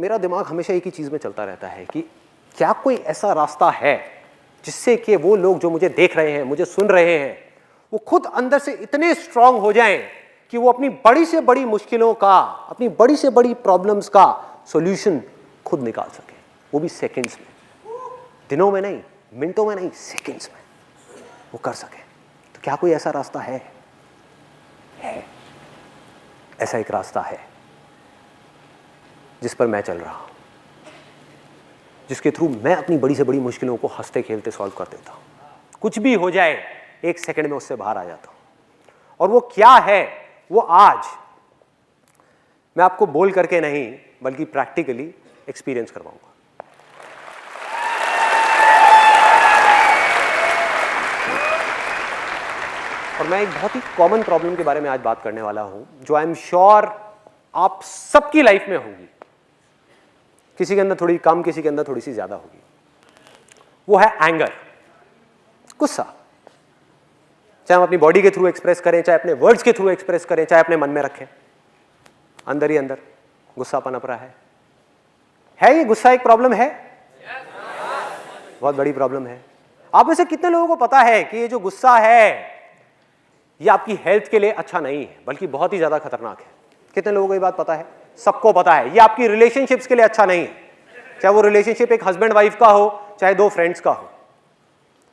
मेरा दिमाग हमेशा एक ही चीज में चलता रहता है कि क्या कोई ऐसा रास्ता है जिससे कि वो लोग जो मुझे देख रहे हैं, मुझे सुन रहे हैं, वो खुद अंदर से इतने स्ट्रांग हो जाएं कि वो अपनी बड़ी से बड़ी मुश्किलों का, अपनी बड़ी से बड़ी प्रॉब्लम्स का सॉल्यूशन खुद निकाल सके, वो भी सेकंड्स में, दिनों में नहीं, मिनटों में नहीं, सेकंड्स में वो कर सके। तो क्या कोई ऐसा रास्ता है? ऐसा एक रास्ता है जिस पर मैं चल रहा हूं, जिसके थ्रू मैं अपनी बड़ी से बड़ी मुश्किलों को हंसते खेलते सॉल्व कर देता हूं। कुछ भी हो जाए, एक सेकंड में उससे बाहर आ जाता हूं। और वो क्या है, वो आज मैं आपको बोल करके नहीं बल्कि प्रैक्टिकली एक्सपीरियंस करवाऊंगा। और मैं एक बहुत ही कॉमन प्रॉब्लम के बारे में आज बात करने वाला हूं, जो आई एम श्योर आप सबकी लाइफ में होगी। किसी के अंदर थोड़ी कम, किसी के अंदर थोड़ी सी ज्यादा होगी। वो है एंगर, गुस्सा। चाहे हम अपनी बॉडी के थ्रू एक्सप्रेस करें, चाहे अपने वर्ड्स के थ्रू एक्सप्रेस करें, चाहे अपने मन में रखें, अंदर ही अंदर गुस्सा पनप रहा है ये गुस्सा एक प्रॉब्लम है? बहुत बड़ी प्रॉब्लम है। आप में से कितने लोगों को पता है कि ये जो गुस्सा है ये आपकी हेल्थ के लिए अच्छा नहीं है, बल्कि बहुत ही ज्यादा खतरनाक है? कितने लोगों को ये बात पता है? सबको पता है। ये आपकी रिलेशनशिप्स के लिए अच्छा नहीं है, चाहे वो रिलेशनशिप एक हस्बैंड वाइफ का हो, चाहे दो फ्रेंड्स का हो।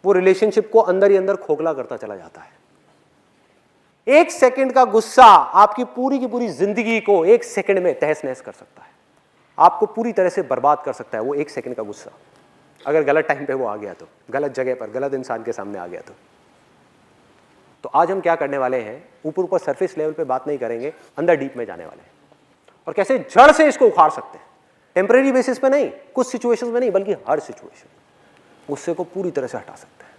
वो रिलेशनशिप को अंदर ही अंदर खोखला करता चला जाता है। एक सेकंड का गुस्सा आपकी पूरी की पूरी जिंदगी को एक सेकंड में तहस नहस कर सकता है, आपको पूरी तरह से बर्बाद कर सकता है। वो एक सेकंड का गुस्सा, अगर गलत टाइम पे वो आ गया तो, गलत जगह पर, गलत इंसान के सामने आ गया तो आज हम क्या करने वाले हैं, ऊपर ऊपर सरफेस लेवल पे बात नहीं करेंगे, अंदर डीप में जाने वाले हैं और कैसे जड़ से इसको उखाड़ सकते हैं। टेम्परेरी बेसिस पे नहीं, कुछ सिचुएशंस में नहीं, बल्कि हर सिचुएशन गुस्से को पूरी तरह से हटा सकते हैं।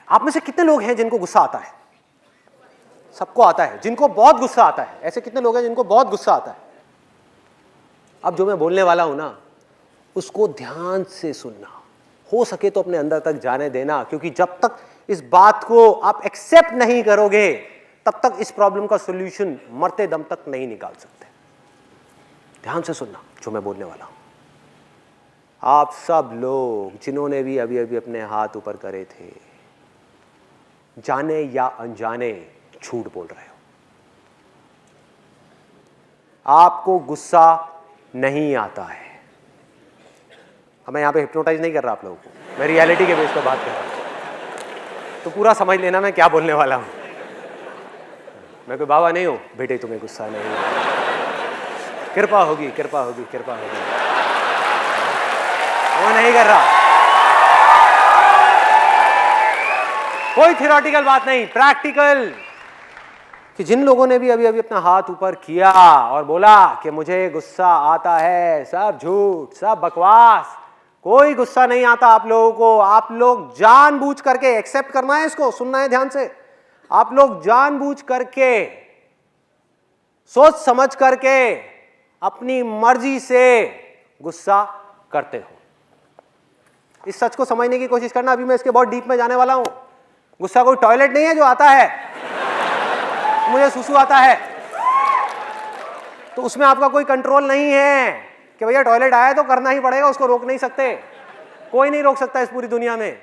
आप में से कितने लोग हैं जिनको गुस्सा आता है? सबको आता है। जिनको बहुत गुस्सा आता है, ऐसे कितने लोग हैं जिनको बहुत गुस्सा आता है? अब जो मैं बोलने वाला हूं ना, उसको ध्यान से सुनना, हो सके तो अपने अंदर तक जाने देना, क्योंकि जब तक इस बात को आप एक्सेप्ट नहीं करोगे तब तक इस प्रॉब्लम का सॉल्यूशन मरते दम तक नहीं निकाल सकते। ध्यान से सुनना जो मैं बोलने वाला हूं। आप सब लोग जिन्होंने भी अभी अभी अपने हाथ ऊपर करे थे, जाने या अनजाने झूठ बोल रहे हो। आपको गुस्सा नहीं आता है। अब मैं यहां पे हिप्नोटाइज नहीं कर रहा आप लोगों को, मैं रियलिटी के बेस पर बात कर रहा हूं, तो पूरा समझ लेना मैं क्या बोलने वाला हूं। मैं कोई बाबा नहीं हूं, बेटे तुम्हें गुस्सा नहीं है, कृपा होगी, कृपा होगी, कृपा होगी, वो नहीं कर रहा। कोई थियोरेटिकल बात नहीं, प्रैक्टिकल। कि जिन लोगों ने भी अभी अभी अपना हाथ ऊपर किया और बोला कि मुझे गुस्सा आता है, सब झूठ, सब बकवास, कोई गुस्सा नहीं आता आप लोगों को। आप लोग जानबूझ करके, एक्सेप्ट करना है इसको, सुनना है ध्यान से, आप लोग जानबूझ करके, सोच समझ करके, अपनी मर्जी से गुस्सा करते हो। इस सच को समझने की कोशिश करना। अभी मैं इसके बहुत डीप में जाने वाला हूं। गुस्सा कोई टॉयलेट नहीं है जो आता है, मुझे सुसु आता है तो उसमें आपका कोई कंट्रोल नहीं है कि भैया टॉयलेट आया तो करना ही पड़ेगा, उसको रोक नहीं सकते, कोई नहीं रोक सकता इस पूरी दुनिया में।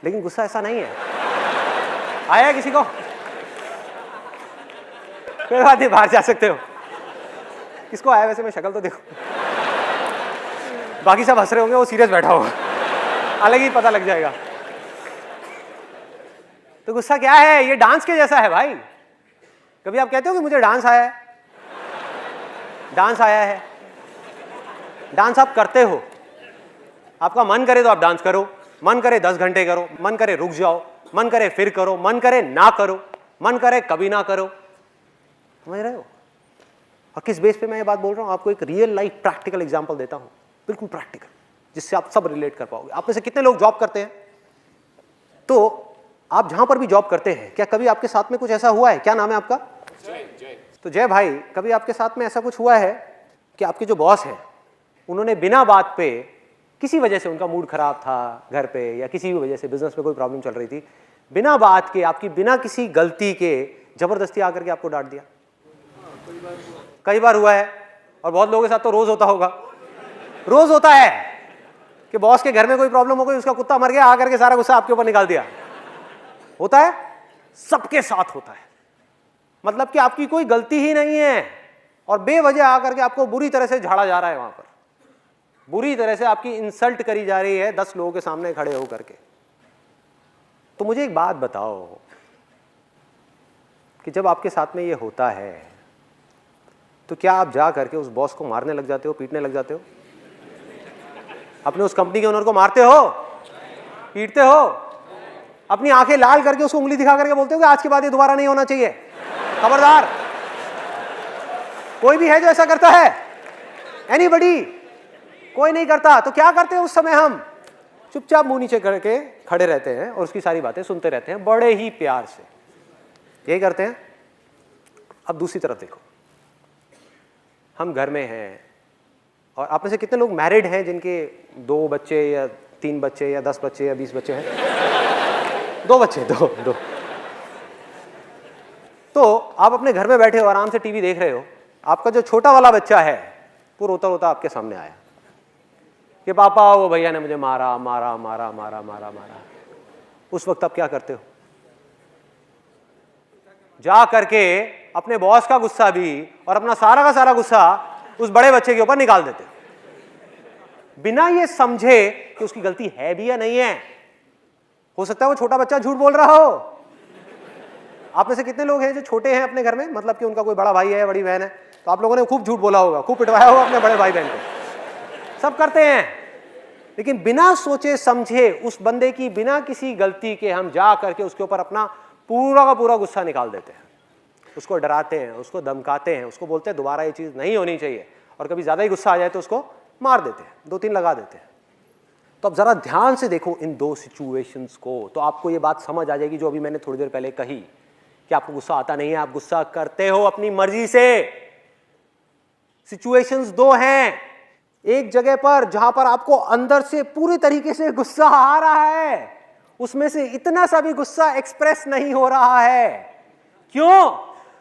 लेकिन गुस्सा ऐसा नहीं है। आया किसी को? कोई बात नहीं, बाहर जा सकते हो। किसको आया वैसे? मैं शक्ल तो देखो, बाकी सब हंस रहे होंगे, वो सीरियस बैठा होगा, अलग ही पता लग जाएगा। तो गुस्सा क्या है? ये डांस के जैसा है भाई। कभी आप कहते हो कि मुझे डांस आया है? डांस आया है, डांस आप करते हो। आपका मन करे तो आप डांस करो, मन करे 10 घंटे करो, मन करे रुक जाओ, मन करे फिर करो, मन करे ना करो, मन करे कभी ना करो। समझ रहे हो? और किस बेस पे मैं ये बात बोल रहा हूं? आपको एक रियल लाइफ प्रैक्टिकल एग्जांपल देता हूं, बिल्कुल प्रैक्टिकल, जिससे आप सब रिलेट कर पाओगे। आप में से कितने लोग जॉब करते हैं? तो आप जहां पर भी जॉब करते हैं, क्या कभी आपके साथ में कुछ ऐसा हुआ है? क्या नाम है आपका? जय। तो जय भाई, कभी आपके साथ में ऐसा कुछ हुआ है कि आपके जो बॉस हैं उन्होंने बिना बात पे, किसी वजह से उनका मूड खराब था घर पे, या किसी भी वजह से बिजनेस में कोई प्रॉब्लम चल रही थी, बिना बात के, आपकी बिना किसी गलती के जबरदस्ती आकर के आपको डांट दिया? कई बार हुआ है। और बहुत लोगों के साथ तो रोज होता होगा, रोज होता है कि बॉस के घर में कोई प्रॉब्लम हो गई, उसका कुत्ता मर गया, आकर के सारा गुस्सा आपके ऊपर निकाल दिया। होता है, सबके साथ होता है। मतलब कि आपकी कोई गलती ही नहीं है और बेवजह आकर के आपको बुरी तरह से झाड़ा जा रहा है, वहां पर बुरी तरह से आपकी इंसल्ट करी जा रही है 10 लोगों के सामने खड़े होकर के। तो मुझे एक बात बताओ कि जब आपके साथ में ये होता है तो क्या आप जा करके उस बॉस को मारने लग जाते हो, पीटने लग जाते हो? अपने उस कंपनी के ओनर को मारते हो, पीटते हो, अपनी आंखें लाल करके उसको उंगली दिखा करके बोलते हो कि आज के बाद ये दोबारा नहीं होना चाहिए, खबरदार? कोई भी है जो ऐसा करता है? एनीबडी? कोई नहीं करता। तो क्या करते हैं उस समय? हम चुपचाप मुंह नीचे करके खड़े रहते हैं और उसकी सारी बातें सुनते रहते हैं बड़े ही प्यार से। यही करते हैं। अब दूसरी तरफ देखो, हम घर में हैं और आप में से कितने लोग मैरिड हैं जिनके 2 बच्चे या 3 बच्चे या 10 बच्चे या 20 बच्चे हैं? 2 बच्चे, दो। तो आप अपने घर में बैठे हो, आराम से टीवी देख रहे हो, आपका जो छोटा वाला बच्चा है वो रोता रोता आपके सामने आया कि पापा वो भैया ने मुझे मारा मारा मारा मारा मारा मारा। उस वक्त आप क्या करते हो? जा करके अपने बॉस का गुस्सा भी और अपना सारा का सारा गुस्सा उस बड़े बच्चे के ऊपर निकाल देते हो, बिना ये समझे कि उसकी गलती है भी या नहीं है। हो सकता है वो छोटा बच्चा झूठ बोल रहा हो। आप में से कितने लोग हैं जो छोटे हैं अपने घर में, मतलब कि उनका कोई बड़ा भाई है, बड़ी बहन है, तो आप लोगों ने खूब झूठ बोला होगा, खूब पिटवाया होगा अपने बड़े भाई बहन को। सब करते हैं, लेकिन बिना सोचे समझे उस बंदे की बिना किसी गलती के हम जा करके उसके ऊपर अपना पूरा का पूरा गुस्सा निकाल देते हैं, उसको डराते हैं, उसको धमकाते हैं, उसको बोलते हैं दोबारा ये चीज़ नहीं होनी चाहिए, और कभी ज़्यादा ही गुस्सा आ जाए तो उसको मार देते हैं, 2-3 लगा देते हैं। तो अब ज़रा ध्यान से देखो इन 2 सिचुएशंस को, तो आपको ये बात समझ आ जाएगी जो अभी मैंने थोड़ी देर पहले कही कि आपको गुस्सा आता नहीं है, आप गुस्सा करते हो अपनी मर्जी से। सिचुएशंस 2 हैं, एक जगह पर जहां पर आपको अंदर से पूरी तरीके से गुस्सा आ रहा है, उसमें से इतना सा भी गुस्सा एक्सप्रेस नहीं हो रहा है। क्यों?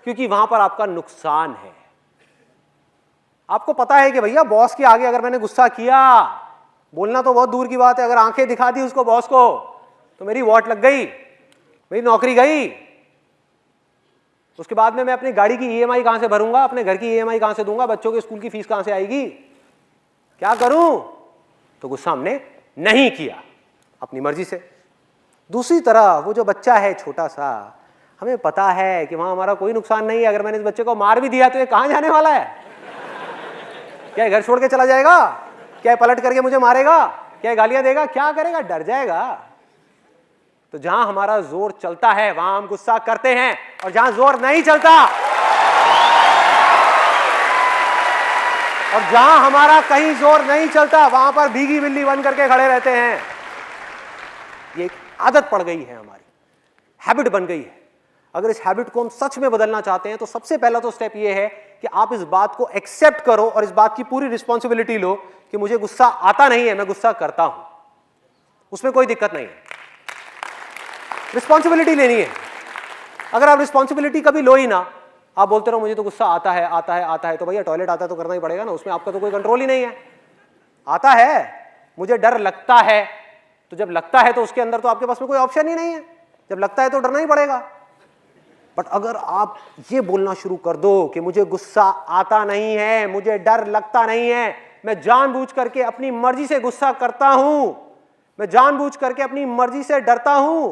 क्योंकि वहां पर आपका नुकसान है। आपको पता है कि भैया बॉस के आगे अगर मैंने गुस्सा किया, बोलना तो बहुत दूर की बात है, अगर आंखें दिखा दी उसको बॉस को तो मेरी वॉट लग गई, मेरी नौकरी गई। उसके बाद में मैं अपनी गाड़ी की ईएमआई कहां से भरूंगा, अपने घर की ईएमआई कहां से दूंगा, बच्चों के स्कूल की फीस कहां से आएगी, क्या करूं? तो गुस्सा हमने नहीं किया अपनी मर्जी से। दूसरी तरफ वो जो बच्चा है छोटा सा, हमें पता है कि वहां हमारा कोई नुकसान नहीं है, अगर मैंने इस बच्चे को मार भी दिया तो ये कहां जाने वाला है? क्या घर छोड़ के चला जाएगा? क्या पलट करके मुझे मारेगा? क्या गालियां देगा? क्या करेगा? डर जाएगा। तो जहां हमारा जोर चलता है वहां हम गुस्सा करते हैं, और जहां जोर नहीं चलता और जहां हमारा कहीं जोर नहीं चलता वहां पर भीगी बिल्ली बन करके खड़े रहते हैं। ये एक आदत पड़ गई है, हमारी हैबिट बन गई है। अगर इस हैबिट को हम सच में बदलना चाहते हैं तो सबसे पहला तो स्टेप ये है कि आप इस बात को एक्सेप्ट करो और इस बात की पूरी रिस्पॉन्सिबिलिटी लो कि मुझे गुस्सा आता नहीं है, मैं गुस्सा करता हूं, उसमें कोई दिक्कत नहीं है। रिस्पॉन्सिबिलिटी लेनी है। अगर आप रिस्पॉन्सिबिलिटी कभी लो ही ना, आप बोलते रहो मुझे तो गुस्सा आता है आता है आता है, तो भैया टॉयलेट आता है तो करना ही पड़ेगा ना, उसमें आपका तो कोई कंट्रोल ही नहीं है। आता है, मुझे डर लगता है, तो जब लगता है तो उसके अंदर तो आपके पास में कोई ऑप्शन ही नहीं है, जब लगता है तो डरना ही पड़ेगा। बट अगर आप ये बोलना शुरू कर दो कि मुझे गुस्सा आता नहीं है, मुझे डर लगता नहीं है, मैं जानबूझ करके अपनी मर्जी से गुस्सा करता हूं, मैं जानबूझ करके अपनी मर्जी से डरता हूं,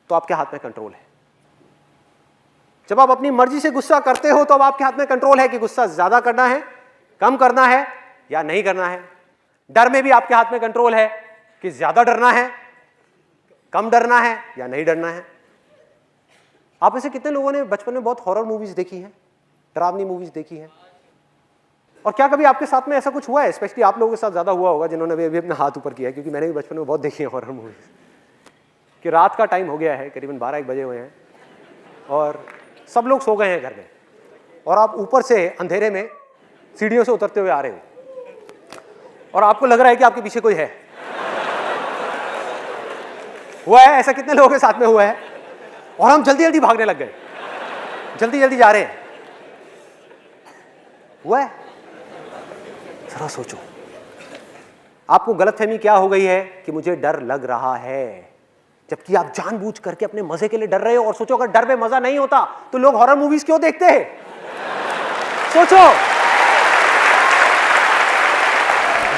तो आपके हाथ में कंट्रोल है। जब आप अपनी मर्जी से गुस्सा करते हो तो अब आपके हाथ में कंट्रोल है कि गुस्सा ज्यादा करना है, कम करना है या नहीं करना है। डर में भी आपके हाथ में कंट्रोल है कि ज्यादा डरना है, कम डरना है या नहीं डरना है। आप में से कितने लोगों ने बचपन में बहुत हॉरर मूवीज देखी हैं, डरावनी मूवीज देखी हैं? और क्या कभी आपके साथ में ऐसा कुछ हुआ है? स्पेशली आप लोगों के साथ ज्यादा हुआ होगा जिन्होंने अभी अपना हाथ ऊपर किया है, क्योंकि मैंने भी बचपन में बहुत देखी है हॉरर मूवीज। कि रात का टाइम हो गया है, करीबन 12-1 बजे हुए हैं और सब लोग सो गए हैं घर में, और आप ऊपर से अंधेरे में सीढ़ियों से उतरते हुए आ रहे हो और आपको लग रहा है कि आपके पीछे कोई है। हुआ है ऐसा? कितने लोगों के साथ में हुआ है? और हम जल्दी जल्दी भागने लग गए, जल्दी जल्दी जा रहे हैं। हुआ है? जरा सोचो, आपको गलतफहमी क्या हो गई है कि मुझे डर लग रहा है, जबकि आप जानबूझ करके अपने मजे के लिए डर रहे हो। और सोचो, अगर डर में मजा नहीं होता तो लोग हॉरर मूवीज क्यों देखते हैं? सोचो,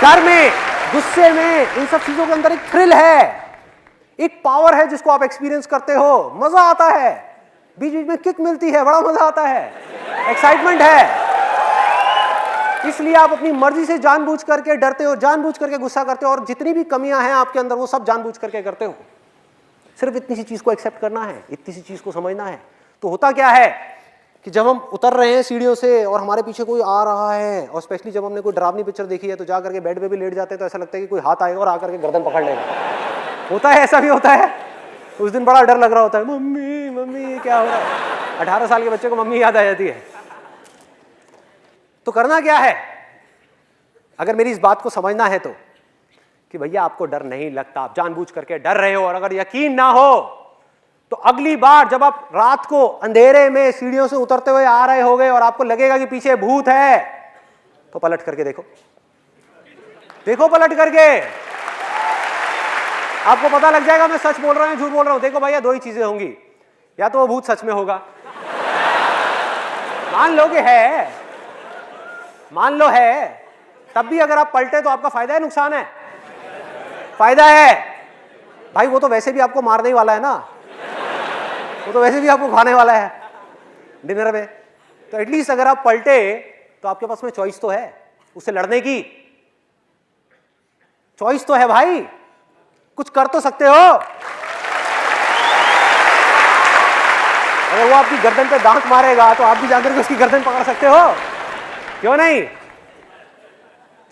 डर में, गुस्से में, इन सब चीजों के अंदर एक थ्रिल है, एक पावर है जिसको आप एक्सपीरियंस करते हो, मजा आता है, बीच बीच में किक मिलती है, बड़ा मजा आता है, एक्साइटमेंट है। इसलिए आप अपनी मर्जी से जानबूझ करके डरते हो, जानबूझ करके गुस्सा करते हो, और जितनी भी कमियां हैं आपके अंदर वो सब जानबूझ करके करते हो। सिर्फ इतनी सी चीज को एक्सेप्ट करना है, इतनी सी चीज को समझना है। तो होता क्या है कि जब हम उतर रहे हैं सीढ़ियों से और हमारे पीछे कोई आ रहा है, और स्पेशली जब हमने कोई डरावनी पिक्चर देखी है तो जा करके बेड पे भी लेट जाते हैं, तो ऐसा लगता है कि कोई हाथ आएगा और आकर के गर्दन पकड़ लेगा। होता है, ऐसा भी होता है। उस दिन बड़ा डर लग रहा होता है, मम्मी मम्मी क्या हो रहा है। 18 साल के बच्चे को मम्मी याद आ जाती है। तो करना क्या है, अगर मेरी इस बात को समझना है तो, कि भैया आपको डर नहीं लगता, आप जानबूझ करके डर रहे हो, और अगर यकीन ना हो तो अगली बार जब आप रात को अंधेरे में सीढ़ियों से उतरते हुए आ रहे होगे और आपको लगेगा कि पीछे भूत है, तो पलट करके देखो, देखो पलट करके, आपको पता लग जाएगा मैं सच बोल रहा हूं झूठ बोल रहा हूं। देखो भैया, दो ही चीजें होंगी, या तो वो भूत सच में होगा, मान लो कि है, मान लो है, तब भी अगर आप पलटे तो आपका फायदा है नुकसान है? फायदा है भाई, वो तो वैसे भी आपको मारने ही वाला है ना, वो तो वैसे भी आपको खाने वाला है डिनर में। तो एटलीस्ट अगर आप पलटे तो आपके पास में चॉइस तो है, उससे लड़ने की चॉइस तो है भाई, कुछ कर तो सकते हो। अगर वो आपकी गर्दन पे दांत मारेगा तो आप भी जाकर के उसकी गर्दन पकड़ सकते हो, क्यों नहीं?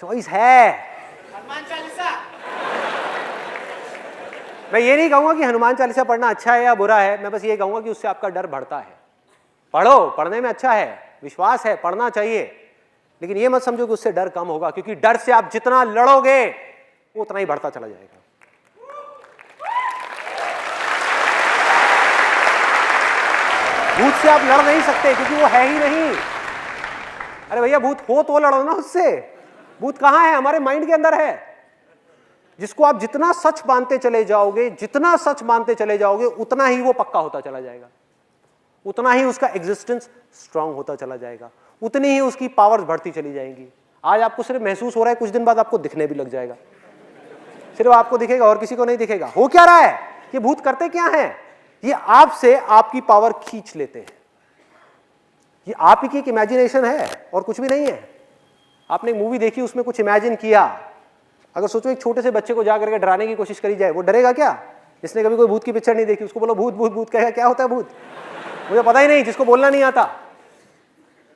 चॉइस है। हनुमान चालीसा। मैं ये नहीं कहूंगा कि हनुमान चालीसा पढ़ना अच्छा है या बुरा है, मैं बस ये कहूंगा कि उससे आपका डर बढ़ता है। पढ़ो, पढ़ने में अच्छा है, विश्वास है, पढ़ना चाहिए, लेकिन ये मत समझो कि उससे डर कम होगा, क्योंकि डर से आप जितना लड़ोगे वो उतना ही बढ़ता चला जाएगा। भूत से आप लड़ नहीं सकते क्योंकि वो है ही नहीं। अरे भैया, भूत हो तो लड़ो ना उससे। भूत कहां है? हमारे माइंड के अंदर है, जिसको आप जितना सच मानते चले जाओगे, जितना सच मानते चले जाओगे, उतना ही वो पक्का होता चला जाएगा, उतना ही उसका एग्जिस्टेंस स्ट्रांग होता चला जाएगा, उतनी ही उसकी पावर्स बढ़ती चली जाएंगी। आज आपको सिर्फ महसूस हो रहा है, कुछ दिन बाद आपको दिखने भी लग जाएगा। सिर्फ आपको दिखेगा और किसी को नहीं दिखेगा। हो क्या रहा है? ये भूत करते क्या हैं? ये आपसे आपकी पावर खींच लेते हैं। ये आप ही की एक इमेजिनेशन है और कुछ भी नहीं है। आपने एक मूवी देखी, उसमें कुछ इमेजिन किया। अगर सोचो एक छोटे से बच्चे को जाकर के डराने की कोशिश करी जाए, वो डरेगा क्या? जिसने कभी कोई भूत की पिक्चर नहीं देखी, उसको बोलो भूत भूत भूत, कहेगा क्या होता है भूत? मुझे पता ही नहीं, जिसको बोलना नहीं आता।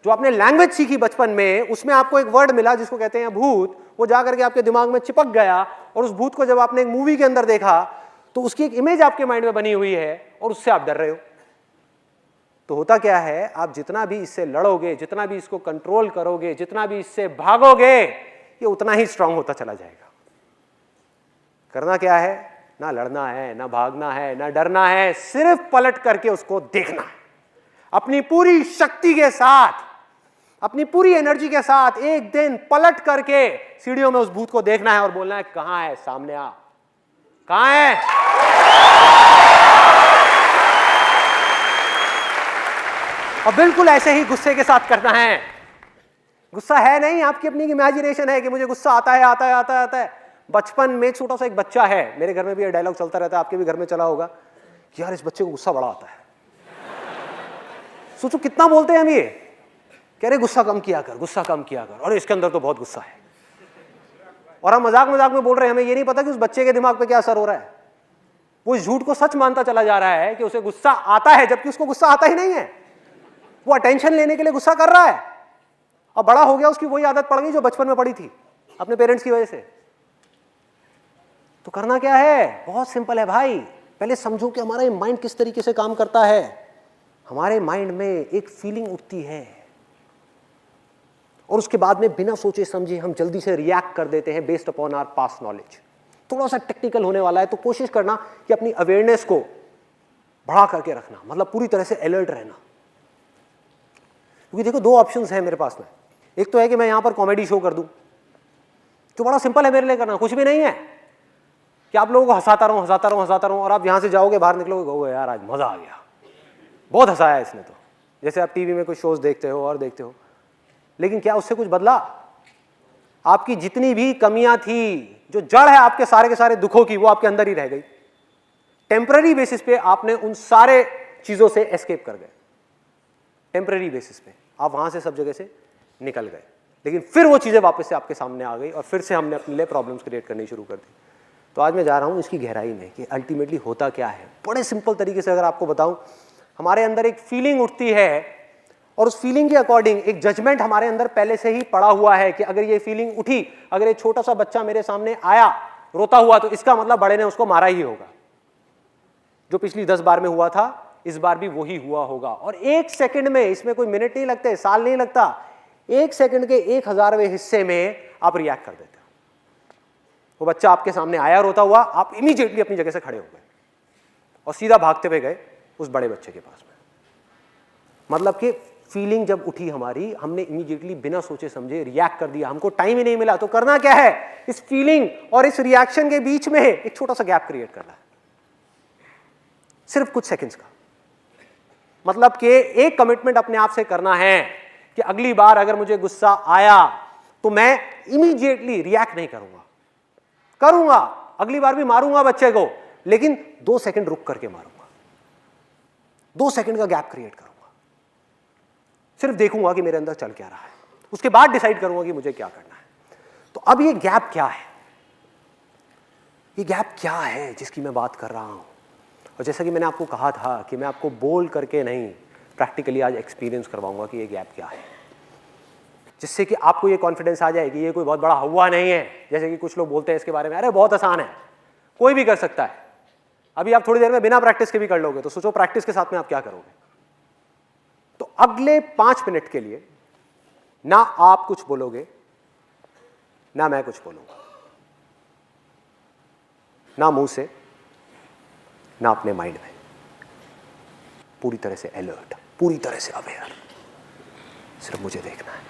जो आपने लैंग्वेज सीखी बचपन में, उसमें आपको एक वर्ड मिला जिसको कहते हैं भूत, वो जाकर के आपके दिमाग में चिपक गया, और उस भूत को जब आपने एक मूवी के अंदर देखा तो उसकी एक इमेज आपके माइंड में बनी हुई है और उससे आप डर रहे हो। तो होता क्या है, आप जितना भी इससे लड़ोगे, जितना भी इसको कंट्रोल करोगे, जितना भी इससे भागोगे, ये उतना ही स्ट्रांग होता चला जाएगा। करना क्या है? ना लड़ना है, ना भागना है, ना डरना है, सिर्फ पलट करके उसको देखना है। अपनी पूरी शक्ति के साथ, अपनी पूरी एनर्जी के साथ एक दिन पलट करके सीढ़ियों में उस भूत को देखना है और बोलना है, कहां है? सामने आ, कहां है? और बिल्कुल ऐसे ही गुस्से के साथ करना है। गुस्सा है नहीं, आपकी अपनी इमेजिनेशन है कि मुझे गुस्सा आता है, आता है, आता है, आता है। बचपन में छोटा सा एक बच्चा है, मेरे घर में भी ये डायलॉग चलता रहता है, आपके भी घर में चला होगा कि यार इस बच्चे को गुस्सा बड़ा आता है। सोचो कितना बोलते हैं हम ये, कह रहे गुस्सा कम किया कर, गुस्सा कम किया कर, और इसके अंदर तो बहुत गुस्सा है। और हम मजाक मजाक में बोल रहे हैं, हमें ये नहीं पता कि उस बच्चे के दिमाग पे क्या असर हो रहा है। वो इस झूठ को सच मानता चला जा रहा है कि उसे गुस्सा आता है, जबकि उसको गुस्सा आता ही नहीं है। वो अटेंशन लेने के लिए गुस्सा कर रहा है, और बड़ा हो गया उसकी वही आदत पड़ गई जो बचपन में पड़ी थी अपने पेरेंट्स की वजह से। तो करना क्या है? बहुत सिंपल है भाई। पहले समझो कि हमारा माइंड किस तरीके से काम करता है। हमारे माइंड में एक फीलिंग उठती है और उसके बाद में बिना सोचे समझे हम जल्दी से रिएक्ट कर देते हैं based upon our past knowledge. थोड़ा सा टेक्निकल होने वाला है, तो कोशिश करना कि अपनी अवेयरनेस को बढ़ा करके रखना, मतलब पूरी तरह से अलर्ट रहना। क्योंकि देखो, दो ऑप्शंस हैं मेरे पास में। एक तो है कि मैं यहां पर कॉमेडी शो कर दूं, जो बड़ा सिंपल है मेरे लिए करना, कुछ भी नहीं है कि आप लोगों को हंसाता रहूं और आप यहां से जाओगे, बाहर निकलोगे, कहोगे यार आज मजा आ गया, बहुत हंसाया इसने। तो जैसे आप टीवी में कुछ शोज देखते हो और देखते हो, लेकिन क्या उससे कुछ बदला? आपकी जितनी भी कमियां थी, जो जड़ है आपके सारे के सारे दुखों की, वो आपके अंदर ही रह गई। टेम्पररी बेसिस पे आपने उन सारे चीजों से एस्केप कर गए, टेम्पररी बेसिस पे आप वहां से सब जगह से निकल गए, लेकिन फिर वो चीजें वापस से आपके सामने आ गई और फिर से हमने अपने लिए प्रॉब्लम्स क्रिएट करनी शुरू कर दी। तो आज मैं जा रहा हूं इसकी गहराई में कि अल्टीमेटली होता क्या है। बड़े सिंपल तरीके से अगर आपको बताऊं, हमारे अंदर एक फीलिंग उठती है और उस फीलिंग के अकॉर्डिंग एक जजमेंट हमारे अंदर पहले से ही पड़ा हुआ है कि अगर ये फीलिंग उठी, अगर ये छोटा सा बच्चा मेरे सामने आया रोता हुआ, तो इसका मतलब बड़े ने उसको मारा ही होगा। जो पिछली 10 बार में हुआ था, इस बार भी वही हुआ होगा। और 1 सेकंड में, इसमें कोई मिनट नहीं लगते, साल नहीं लगता, 1 सेकंड के 1000वें हिस्से में आप रिएक्ट कर देते हो। वो बच्चा आपके सामने आया रोता हुआ, आप इमीडिएटली अपनी जगह से खड़े हो गए और सीधा भागते हुए गए उस बड़े बच्चे के पास में। मतलब कि फीलिंग जब उठी हमारी, हमने इमीडिएटली बिना सोचे समझे रिएक्ट कर दिया, हमको टाइम ही नहीं मिला। तो करना क्या है, इस फीलिंग और इस रिएक्शन के बीच में एक छोटा सा गैप क्रिएट करना है, सिर्फ कुछ सेकंड्स का। मतलब कि एक कमिटमेंट अपने आप से करना है कि अगली बार अगर मुझे गुस्सा आया तो मैं इमीडिएटली रिएक्ट नहीं करूंगा, अगली बार भी मारूंगा बच्चे को, लेकिन 2 सेकंड रुक करके मारूंगा, 2 सेकंड का गैप क्रिएट करूंगा, सिर्फ देखूंगा कि मेरे अंदर चल क्या रहा है, उसके बाद डिसाइड करूंगा कि मुझे क्या करना है। तो अब ये गैप क्या है, ये गैप क्या है जिसकी मैं बात कर रहा हूं? और जैसा कि मैंने आपको कहा था कि मैं आपको बोल करके नहीं, प्रैक्टिकली आज एक्सपीरियंस करवाऊंगा कि ये गैप क्या है, जिससे कि आपको ये कॉन्फिडेंस आ जाए कि ये कोई बहुत बड़ा हवा नहीं है। जैसे कि कुछ लोग बोलते हैं इसके बारे में, अरे बहुत आसान है, कोई भी कर सकता है। अभी आप थोड़ी देर में बिना प्रैक्टिस के भी कर लोगे, तो सोचो प्रैक्टिस के साथ में आप क्या करोगे। तो अगले 5 मिनट के लिए ना आप कुछ बोलोगे, ना मैं कुछ बोलूंगा, ना मुंह से, ना अपने माइंड में, पूरी तरह से अलर्ट, पूरी तरह से अवेयर, सिर्फ मुझे देखना है।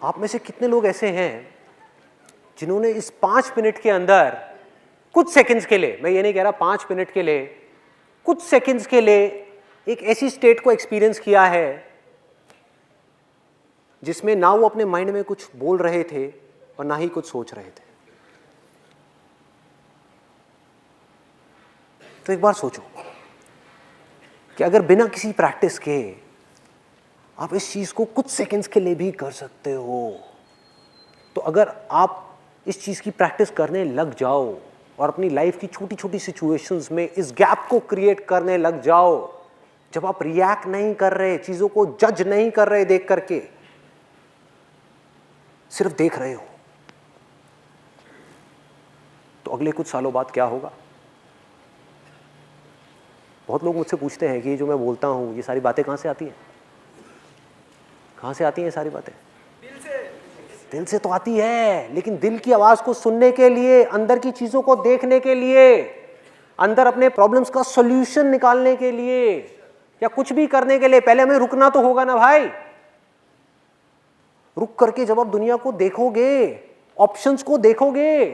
आप में से कितने लोग ऐसे हैं जिन्होंने इस 5 मिनट के अंदर कुछ सेकंड्स के लिए, मैं ये नहीं कह रहा 5 मिनट के लिए, कुछ सेकंड्स के लिए एक ऐसी स्टेट को एक्सपीरियंस किया है जिसमें ना वो अपने माइंड में कुछ बोल रहे थे और ना ही कुछ सोच रहे थे? तो एक बार सोचो कि अगर बिना किसी प्रैक्टिस के आप इस चीज को कुछ सेकंड्स के लिए भी कर सकते हो, तो अगर आप इस चीज की प्रैक्टिस करने लग जाओ और अपनी लाइफ की छोटी छोटी सिचुएशंस में इस गैप को क्रिएट करने लग जाओ, जब आप रिएक्ट नहीं कर रहे, चीजों को जज नहीं कर रहे देख करके, सिर्फ देख रहे हो, तो अगले कुछ सालों बाद क्या होगा? बहुत लोग मुझसे पूछते हैं कि ये जो मैं बोलता हूं, ये सारी बातें कहां से आती हैं? कहां से आती हैं ये सारी बातें? दिल से तो आती है, लेकिन दिल की आवाज को सुनने के लिए, अंदर की चीजों को देखने के लिए, अंदर अपने प्रॉब्लम्स का सॉल्यूशन निकालने के लिए या कुछ भी करने के लिए पहले हमें रुकना तो होगा ना भाई। रुक करके जब आप दुनिया को देखोगे, ऑप्शंस को देखोगे,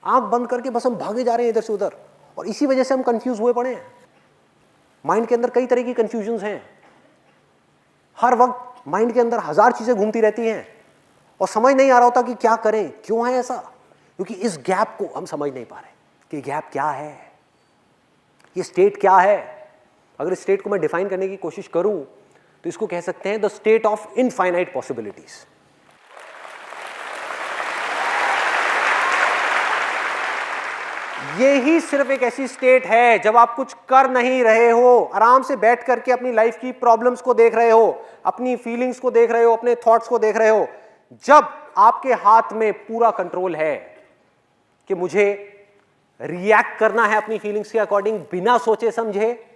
आंख बंद करके बस हम भागे जा रहे हैं इधर से उधर, और इसी वजह से हम कंफ्यूज हुए पड़े हैं। माइंड के अंदर कई तरह की कंफ्यूजन्स हैं, हर वक्त माइंड के अंदर 1000 चीजें घूमती रहती हैं और समझ नहीं आ रहा होता कि क्या करें, क्यों है ऐसा, क्योंकि इस गैप को हम समझ नहीं पा रहे कि गैप क्या है, ये स्टेट क्या है। अगर इस स्टेट को मैं डिफाइन करने की कोशिश करूं तो इसको कह सकते हैं the state of infinite possibilities. ये ही सिर्फ एक ऐसी स्टेट है जब आप कुछ कर नहीं रहे हो, आराम से बैठ करके अपनी लाइफ की प्रॉब्लम्स को देख रहे हो, अपनी फीलिंग्स को देख रहे हो, अपने थॉट्स को देख रहे हो, जब आपके हाथ में पूरा कंट्रोल है कि मुझे रिएक्ट करना है अपनी फीलिंग्स के अकॉर्डिंग बिना सोचे समझे,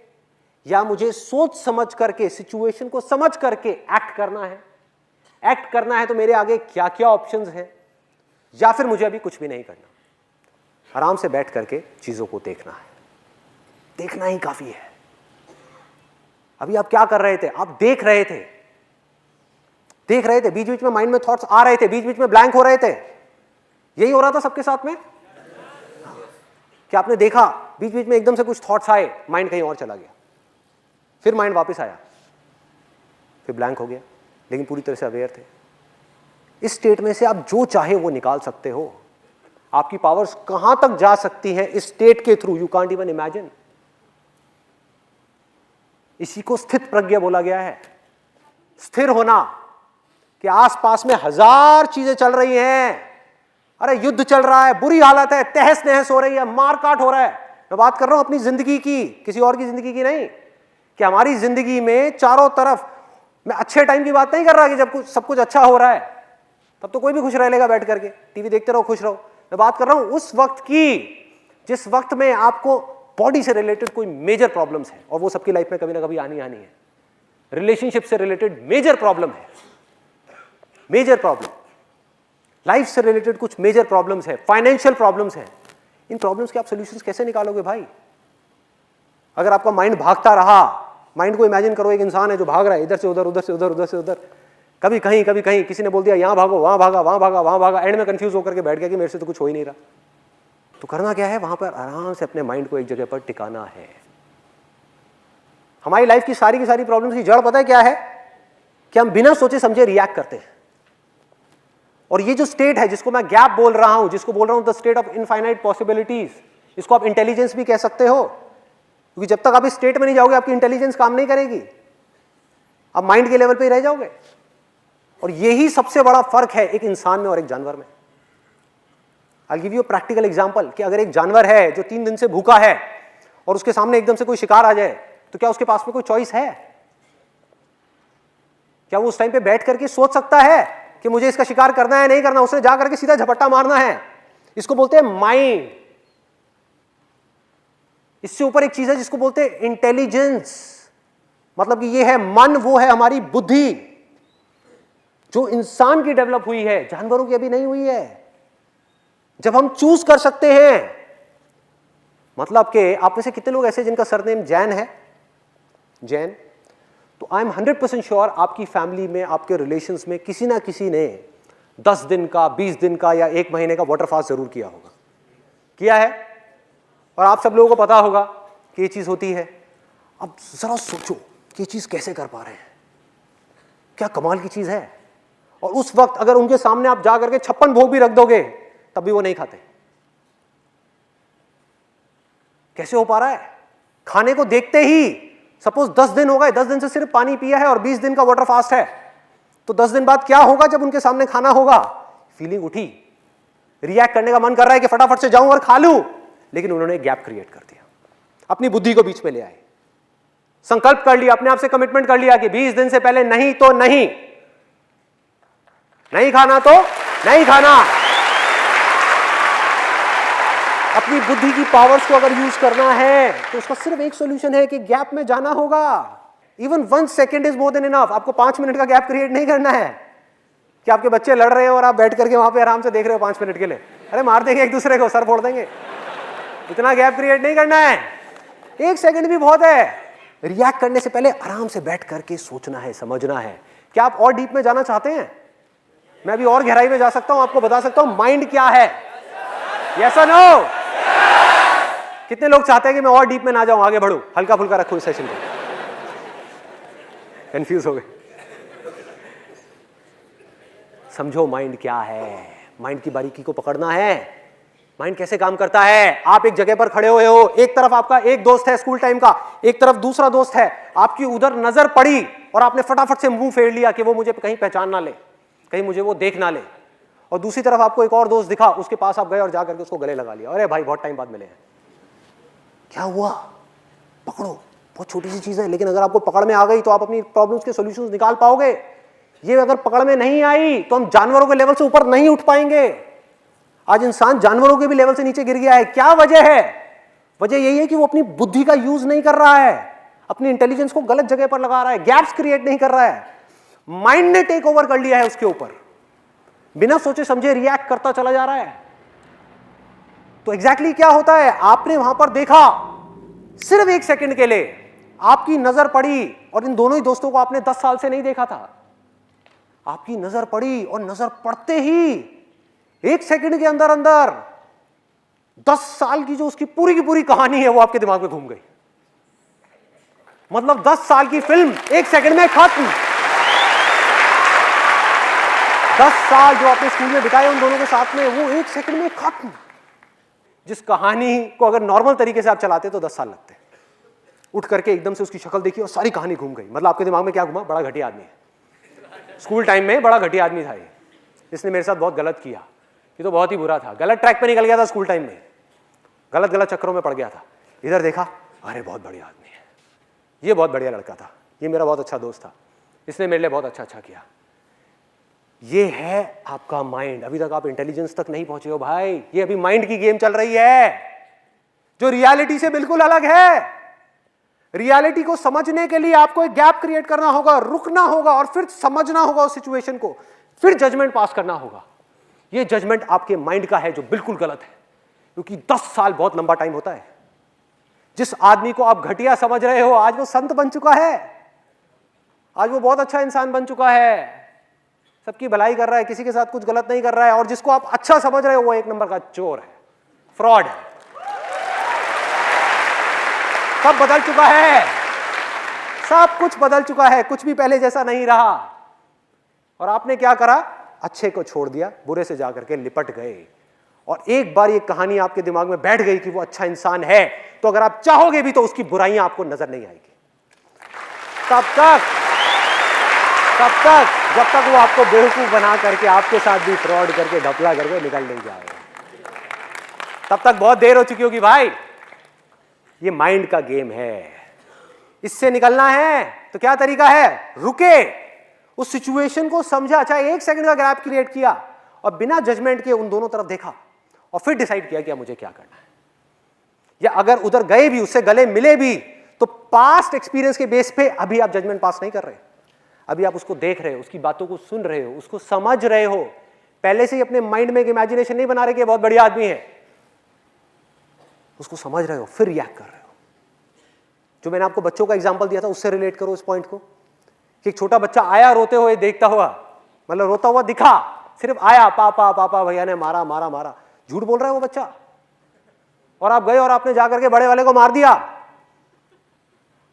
या मुझे सोच समझ करके सिचुएशन को समझ करके एक्ट करना है। एक्ट करना है तो मेरे आगे क्या क्या ऑप्शंस हैं, या फिर मुझे अभी कुछ भी नहीं करना, आराम से बैठ करके चीजों को देखना है। देखना ही काफी है। अभी आप क्या कर रहे थे? आप देख रहे थे, बीच बीच में माइंड में थॉट्स आ रहे थे, बीच बीच में ब्लैंक हो रहे थे। यही हो रहा था सबके साथ में। क्या आपने देखा बीच बीच में एकदम से कुछ थॉट्स आए, माइंड कहीं और चला गया, फिर माइंड वापस आया, फिर ब्लैंक हो गया, लेकिन पूरी तरह से अवेयर थे। इस स्टेट में से आप जो चाहे वो निकाल सकते हो। आपकी पावर्स कहां तक जा सकती हैं इस स्टेट के through, you can't even imagine. इसी को स्थित प्रज्ञा बोला गया है। स्थिर होना कि आसपास में हजार चीजें चल रही हैं, अरे युद्ध चल रहा है, बुरी हालत है, तहस नहस हो रही है, मारकाट हो रहा है। मैं बात कर रहा हूं अपनी जिंदगी की, किसी और की जिंदगी की नहीं, कि हमारी जिंदगी में चारों तरफ, मैं अच्छे टाइम की बात नहीं कर रहा कि जब सब कुछ अच्छा हो रहा है तब तो कोई भी खुश रह लेगा बैठ करके, टीवी देखते रहो खुश रहो। मैं बात कर रहा हूं उस वक्त की जिस वक्त में आपको बॉडी से रिलेटेड कोई मेजर प्रॉब्लम्स है, और वो सबकी लाइफ में कभी ना कभी आनी है। रिलेशनशिप से रिलेटेड मेजर प्रॉब्लम है, मेजर प्रॉब्लम, लाइफ से रिलेटेड कुछ मेजर प्रॉब्लम्स है, फाइनेंशियल प्रॉब्लम्स है। इन प्रॉब्लम्स के आप सॉल्यूशंस कैसे निकालोगे भाई? अगर आपका माइंड भागता रहा, माइंड को इमेजिन करो एक इंसान है जो भाग रहा है इधर से उधर, उधर से उधर, उधर से उधर, कभी कहीं कभी कहीं, किसी ने बोल दिया यहां भागो, वहां भागा, वहां भागा, वहां भागा, एंड में कंफ्यूज होकर के बैठ गया कि मेरे से तो कुछ हो ही नहीं रहा। तो करना क्या है? वहां पर आराम से अपने माइंड को एक जगह पर टिकाना है। हमारी लाइफ की सारी प्रॉब्लम्स की जड़ पता है क्या है? कि हम बिना सोचे समझे रिएक्ट करते हैं। और ये जो स्टेट है जिसको मैं गैप बोल रहा हूं, जिसको बोल रहा हूं the state of infinite possibilities, इसको आप इंटेलिजेंस भी कह सकते हो, क्योंकि जब तक आप इस स्टेट में नहीं जाओगे आपकी इंटेलिजेंस काम नहीं करेगी, आप माइंड के लेवल पे ही रह जाओगे। और यही सबसे बड़ा फर्क है एक इंसान में और एक जानवर में। I give you a practical example कि अगर एक जानवर है जो 3 दिन से भूखा है और उसके सामने एकदम से कोई शिकार आ जाए, तो क्या उसके पास में कोई चॉइस है? क्या वो उस टाइम पे बैठ करके सोच सकता है कि मुझे इसका शिकार करना है नहीं करना? उसने जा करके सीधा झपट्टा मारना है। इसको बोलते हैं माइंड। इससे ऊपर एक चीज है जिसको बोलते हैं इंटेलिजेंस, मतलब कि ये है मन, वो है हमारी बुद्धि, जो इंसान की डेवलप हुई है, जानवरों की अभी नहीं हुई है। जब हम चूज कर सकते हैं, मतलब कि आप में से कितने लोग ऐसे जिनका सरनेम जैन है? जैन। तो आई एम 100% श्योर आपकी फैमिली में, आपके रिलेशंस में किसी ना किसी ने 10 दिन का, 20 दिन का या 1 महीने का वाटर फास्ट जरूर किया होगा, किया है। और आप सब लोगों को पता होगा कि ये चीज होती है। अब जरा सोचो कि ये चीज कैसे कर पा रहे हैं, क्या कमाल की चीज है। और उस वक्त अगर उनके सामने आप जा करके 56 भोग भी रख दोगे तब भी वो नहीं खाते। कैसे हो पा रहा है? खाने को देखते ही, सपोज 10 दिन हो गए, 10 दिन से सिर्फ पानी पिया है और 20 दिन का वाटर फास्ट है, तो 10 दिन बाद क्या होगा जब उनके सामने खाना होगा? फीलिंग उठी, रिएक्ट करने का मन कर रहा है कि फटाफट से जाऊं और खा लूं, लेकिन उन्होंने गैप क्रिएट कर दिया, अपनी बुद्धि को बीच में ले आए, संकल्प कर लिया, अपने आप से कमिटमेंट कर लिया कि 20 दिन से पहले नहीं तो नहीं, नहीं खाना तो नहीं खाना। अपनी बुद्धि की पावर्स को अगर यूज करना है तो उसका सिर्फ एक सॉल्यूशन है कि गैप में जाना होगा। Even 1 second is more than enough. आपको 5 मिनट का गैप क्रिएट नहीं करना है कि आपके बच्चे लड़ रहे हो और आप बैठ करके वहां पे आराम से देख रहे हो 5 मिनट के लिए, अरे मार देंगे एक दूसरे को, सर फोड़ देंगे। इतना गैप क्रिएट नहीं करना है, 1 सेकेंड भी बहुत है। रिएक्ट करने से पहले आराम से बैठ करके सोचना है, समझना है। क्या आप और डीप में जाना चाहते हैं? मैं अभी और गहराई में जा सकता हूं, आपको बता सकता हूं माइंड क्या है। यस और नो? कितने लोग चाहते हैं कि मैं और डीप में ना जाऊं, आगे बढ़ूं, हल्का फुल्का रखूं इस सेशन को? कंफ्यूज हो गए। समझो माइंड क्या है, माइंड की बारीकी को पकड़ना है। माइंड कैसे काम करता है। आप एक जगह पर खड़े हुए हो, एक तरफ आपका एक दोस्त है स्कूल टाइम का, एक तरफ दूसरा दोस्त है, आपकी उधर नजर पड़ी और आपने फटाफट से मुंह फेर लिया कि वो मुझे कहीं पहचान ना ले, कहीं मुझे वो देख ना ले। और दूसरी तरफ आपको एक और दोस्त दिखा, उसके पास आप गए और जाकर के उसको गले लगा लिया, अरे भाई बहुत टाइम बाद मिले हैं, क्या हुआ, पकड़ो। बहुत छोटी सी चीज है, लेकिन अगर आपको पकड़ में आ गई तो आप अपनी प्रॉब्लम्स के सॉल्यूशंस निकाल पाओगे। ये अगर पकड़ में नहीं आई तो हम जानवरों के लेवल से ऊपर नहीं उठ पाएंगे। आज इंसान जानवरों के भी लेवल से नीचे गिर गया है। क्या वजह है? वजह यही है कि वो अपनी बुद्धि का यूज नहीं कर रहा है, अपनी इंटेलिजेंस को गलत जगह पर लगा रहा है, गैप्स क्रिएट नहीं कर रहा है। माइंड ने टेक ओवर कर लिया है उसके ऊपर, बिना सोचे समझे रिएक्ट करता चला जा रहा है। तो एग्जैक्टली क्या होता है, आपने वहां पर देखा, सिर्फ एक सेकंड के लिए आपकी नजर पड़ी, और इन दोनों ही दोस्तों को आपने 10 साल से नहीं देखा था। आपकी नजर पड़ी और नजर पड़ते ही एक सेकंड के अंदर अंदर 10 साल की जो उसकी पूरी की पूरी कहानी है वो आपके दिमाग में घूम गई। मतलब 10 साल की फिल्म एक सेकंड में खत्म। 10 साल जो आपने स्कूल में बिताए उन दोनों के साथ में, वो एक सेकंड में खत्म। जिस कहानी को अगर नॉर्मल तरीके से आप चलाते तो 10 साल लगते। उठ करके एकदम से उसकी शक्ल देखी और सारी कहानी घूम गई। मतलब आपके दिमाग में क्या घुमा, बड़ा घटिया आदमी है, स्कूल टाइम में बड़ा घटिया आदमी था ये, इसने मेरे साथ बहुत गलत किया, ये तो बहुत ही बुरा था, गलत ट्रैक पे निकल गया था स्कूल टाइम में, गलत गलत चक्करों में पड़ गया था। इधर देखा, अरे बहुत बढ़िया आदमी है, ये बहुत बढ़िया लड़का था, ये मेरा बहुत अच्छा दोस्त था, इसने मेरे लिए बहुत अच्छा अच्छा किया। ये है आपका माइंड। अभी तक आप इंटेलिजेंस तक नहीं पहुंचे हो भाई, ये अभी माइंड की गेम चल रही है जो रियलिटी से बिल्कुल अलग है। रियलिटी को समझने के लिए आपको एक गैप क्रिएट करना होगा, रुकना होगा और फिर समझना होगा उस सिचुएशन को, फिर जजमेंट पास करना होगा। ये जजमेंट आपके माइंड का है जो बिल्कुल गलत है, क्योंकि 10 साल बहुत लंबा टाइम होता है। जिस आदमी को आप घटिया समझ रहे हो आज वो संत बन चुका है, आज वो बहुत अच्छा इंसान बन चुका है, सबकी भलाई कर रहा है, किसी के साथ कुछ गलत नहीं कर रहा है। और जिसको आप अच्छा समझ रहे हो वो एक नंबर का चोर है, फ्रॉड है। सब बदल चुका है, सब कुछ बदल चुका है, कुछ भी पहले जैसा नहीं रहा। और आपने क्या करा, अच्छे को छोड़ दिया, बुरे से जाकर के लिपट गए। और एक बार ये कहानी आपके दिमाग में बैठ गई कि वो अच्छा इंसान है, तो अगर आप चाहोगे भी तो उसकी बुराइयां आपको नजर नहीं आएगी। जब तक वो आपको बेवकूफ बना करके आपके साथ भी फ्रॉड करके ढपला करके निकल नहीं जाएगा, तब तक बहुत देर हो चुकी होगी भाई। ये माइंड का गेम है, इससे निकलना है तो क्या तरीका है, रुके, उस सिचुएशन को समझा, चाहे एक सेकंड का गैप क्रिएट किया और बिना जजमेंट के उन दोनों तरफ देखा और फिर डिसाइड किया कि मुझे क्या करना है। या अगर उधर गए भी, उससे गले मिले भी, तो पास्ट एक्सपीरियंस के बेस पे अभी आप जजमेंट पास नहीं कर रहे, अभी आप उसको देख रहे हो, उसकी बातों को सुन रहे हो, उसको समझ रहे हो। पहले से ही अपने माइंड में एक इमेजिनेशन नहीं बना रहे कि बहुत बढ़िया आदमी है, उसको समझ रहे हो, फिर रिएक्ट कर रहे हो। जो मैंने आपको बच्चों का एग्जांपल दिया था उससे रिलेट करो इस पॉइंट को, कि एक छोटा बच्चा आया रोते हुए देखता हुआ, मतलब रोता हुआ दिखा, सिर्फ आया, पापा पापा भैया ने मारा मारा मारा, झूठ बोल रहा है वो बच्चा, और आप गए और आपने जाकर के बड़े वाले को मार दिया।